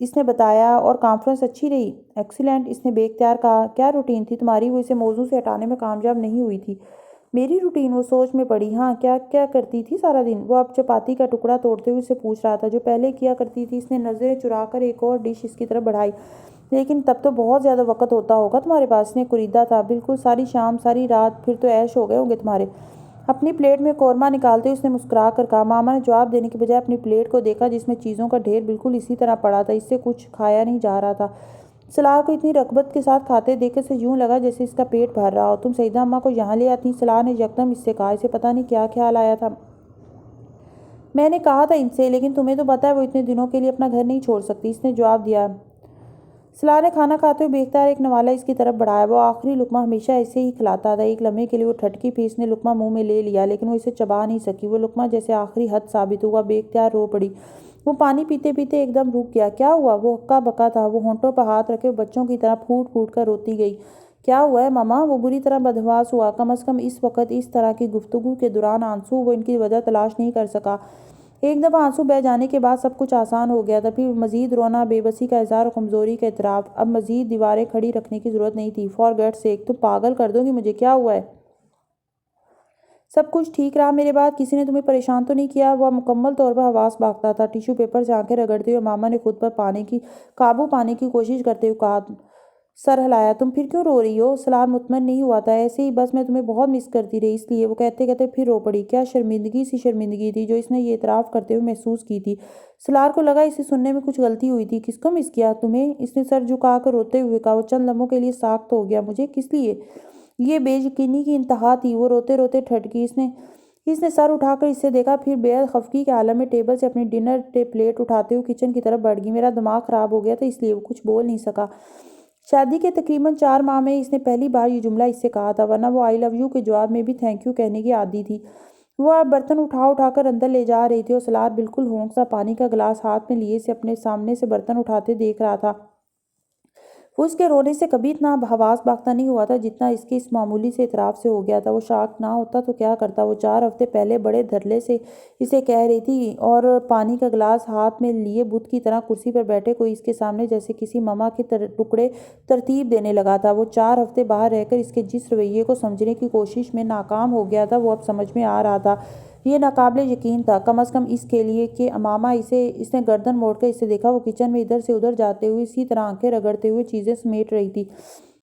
اس نے بتایا۔ اور کانفرنس اچھی رہی؟ ایکسیلنٹ، اس نے بے اختیار کہا۔ کیا روٹین تھی تمہاری؟ وہ اسے موضوع سے ہٹانے میں کامیاب نہیں ہوئی تھی۔ میری روٹین؟ وہ سوچ میں پڑی۔ ہاں، کیا کیا کرتی تھی سارا دن؟ وہ اب چپاتی کا ٹکڑا توڑتے ہوئے اسے پوچھ رہا تھا۔ جو پہلے کیا کرتی تھی۔ اس نے نظریں چرا کر ایک اور ڈش اس کی طرف بڑھائی۔ لیکن تب تو بہت زیادہ وقت ہوتا ہوگا تمہارے پاس؟ اس نے کوریدا تھا۔ بالکل، ساری شام، ساری رات، پھر تو عیش ہو گئے ہوں گے تمہارے۔ اپنی پلیٹ میں قورمہ نکالتے ہوئے اس نے مسکرا کر کہا۔ ماما نے جواب دینے کے بجائے اپنی پلیٹ کو دیکھا جس میں چیزوں کا ڈھیر بالکل اسی طرح پڑا تھا۔ اس سے کچھ کھایا نہیں جا رہا تھا۔ سالار کو اتنی رغبت کے ساتھ کھاتے دیکھ کر اسے یوں لگا جیسے اس کا پیٹ بھر رہا ہو۔ تم سیدہ اماں کو یہاں لے آتی؟ سالار نے یکدم اس سے کہا۔ اسے پتہ نہیں کیا خیال آیا تھا۔ میں نے کہا تھا ان سے، لیکن تمہیں تو پتہ ہے وہ اتنے دنوں کے لیے اپنا گھر نہیں چھوڑ سکتی، اس نے جواب دیا۔ سالار نے کھانا کھاتے ہوئے بے اختیار ایک نوالہ اس کی طرف بڑھایا۔ وہ آخری لقمہ ہمیشہ ایسے ہی کھلاتا تھا۔ ایک لمحے کے لیے وہ ٹھٹکی، پھر اس نے لقمہ منہ میں لے لیا، لیکن وہ اسے چبا نہیں سکی۔ وہ لقمہ جیسے آخری حد ثابت ہوا۔ بے اختیار رو پڑی۔ وہ پانی پیتے پیتے ایک دم رک گیا۔ کیا ہوا؟ وہ ہکا بکا تھا۔ وہ ہونٹوں پر ہاتھ رکھے بچوں کی طرح پھوٹ پھوٹ کر روتی گئی۔ کیا ہوا ہے ماما؟ وہ بری طرح بدحواس ہوا۔ کم از کم اس وقت اس طرح کی گفتگو کے دوران آنسو وہ ان کی وجہ تلاش نہیں کر سکا۔ ایک دفعہ آنسو بہہ جانے کے بعد سب کچھ آسان ہو گیا تھا۔ پھر مزید رونا، بے بسی کا اظہار اور کمزوری کا اعتراف۔ اب مزید دیواریں کھڑی رکھنے کی ضرورت نہیں تھی۔ فار گاڈ سیک، تم پاگل کر دو گی مجھے، کیا ہوا ہے؟ سب کچھ ٹھیک رہا میرے بعد؟ کسی نے تمہیں پریشان تو نہیں کیا؟ وہ مکمل طور پر حواس باختہ تھا۔ ٹیشو پیپر سے آنکھیں رگڑتے ہوئے ماما نے خود پر قابو پانے کی کوشش کرتے ہوئے کہا، سر ہلایا۔ تم پھر کیوں رو رہی ہو؟ سلار مطمئن نہیں ہوا تھا۔ ایسے ہی بس، میں تمہیں بہت مس کرتی رہی، اس لیے۔ وہ کہتے کہتے پھر رو پڑی۔ کیا شرمندگی تھی جو اس نے یہ اعتراف کرتے ہوئے محسوس کی تھی۔ سلار کو لگا اسے سننے میں کچھ غلطی ہوئی تھی۔ کس کو مس کیا؟ تمہیں، اس نے سر جھکا کر روتے ہوئے کہا۔ وہ چند لمحوں کے لیے ساکت ہو گیا۔ مجھے؟ کس لیے؟ یہ بے یقینی کی انتہا تھی۔ وہ روتے روتے ٹھٹکی۔ اس نے سر اٹھا کر اسے دیکھا، پھر بے حد خفگی کے عالم میں ٹیبل سے اپنی ڈنر پلیٹ اٹھاتے ہوئے کچن کی طرف بڑھ گئی۔ میرا دماغ خراب ہو گیا تھا، اس لیے۔ وہ کچھ بول نہیں سکا۔ شادی کے تقریباً 4 ماہ میں اس نے پہلی بار یہ جملہ اس سے کہا تھا، ورنہ وہ آئی لو یو کے جواب میں بھی تھینک یو کہنے کی عادی تھی۔ وہ اب برتن اٹھا کر اندر لے جا رہی تھی اور سلار بالکل ہونک سا پانی کا گلاس ہاتھ میں لیے اسے اپنے سامنے سے برتن اٹھاتے دیکھ رہا تھا۔ وہ اس کے رونے سے کبھی اتنا حواس باختہ نہیں ہوا تھا جتنا اس کے اس معمولی سے اعتراف سے ہو گیا تھا۔ وہ شاک نہ ہوتا تو کیا کرتا؟ وہ 4 ہفتے پہلے بڑے دھڑلے سے اسے کہہ رہی تھی اور پانی کا گلاس ہاتھ میں لیے بت کی طرح کرسی پر بیٹھے کوئی اس کے سامنے جیسے کسی مما کے ٹکڑے ترتیب دینے لگا تھا۔ وہ 4 ہفتے باہر رہ کر اس کے جس رویے کو سمجھنے کی کوشش میں ناکام ہو گیا تھا، وہ اب سمجھ میں آ رہا تھا۔ یہ ناقابل یقین تھا، کم از کم اس کے لیے کہ ماما اس نے گردن موڑ کر اسے دیکھا۔ وہ کچن میں ادھر سے ادھر جاتے ہوئے اسی طرح آنکھیں رگڑتے ہوئے چیزیں سمیٹ رہی تھی۔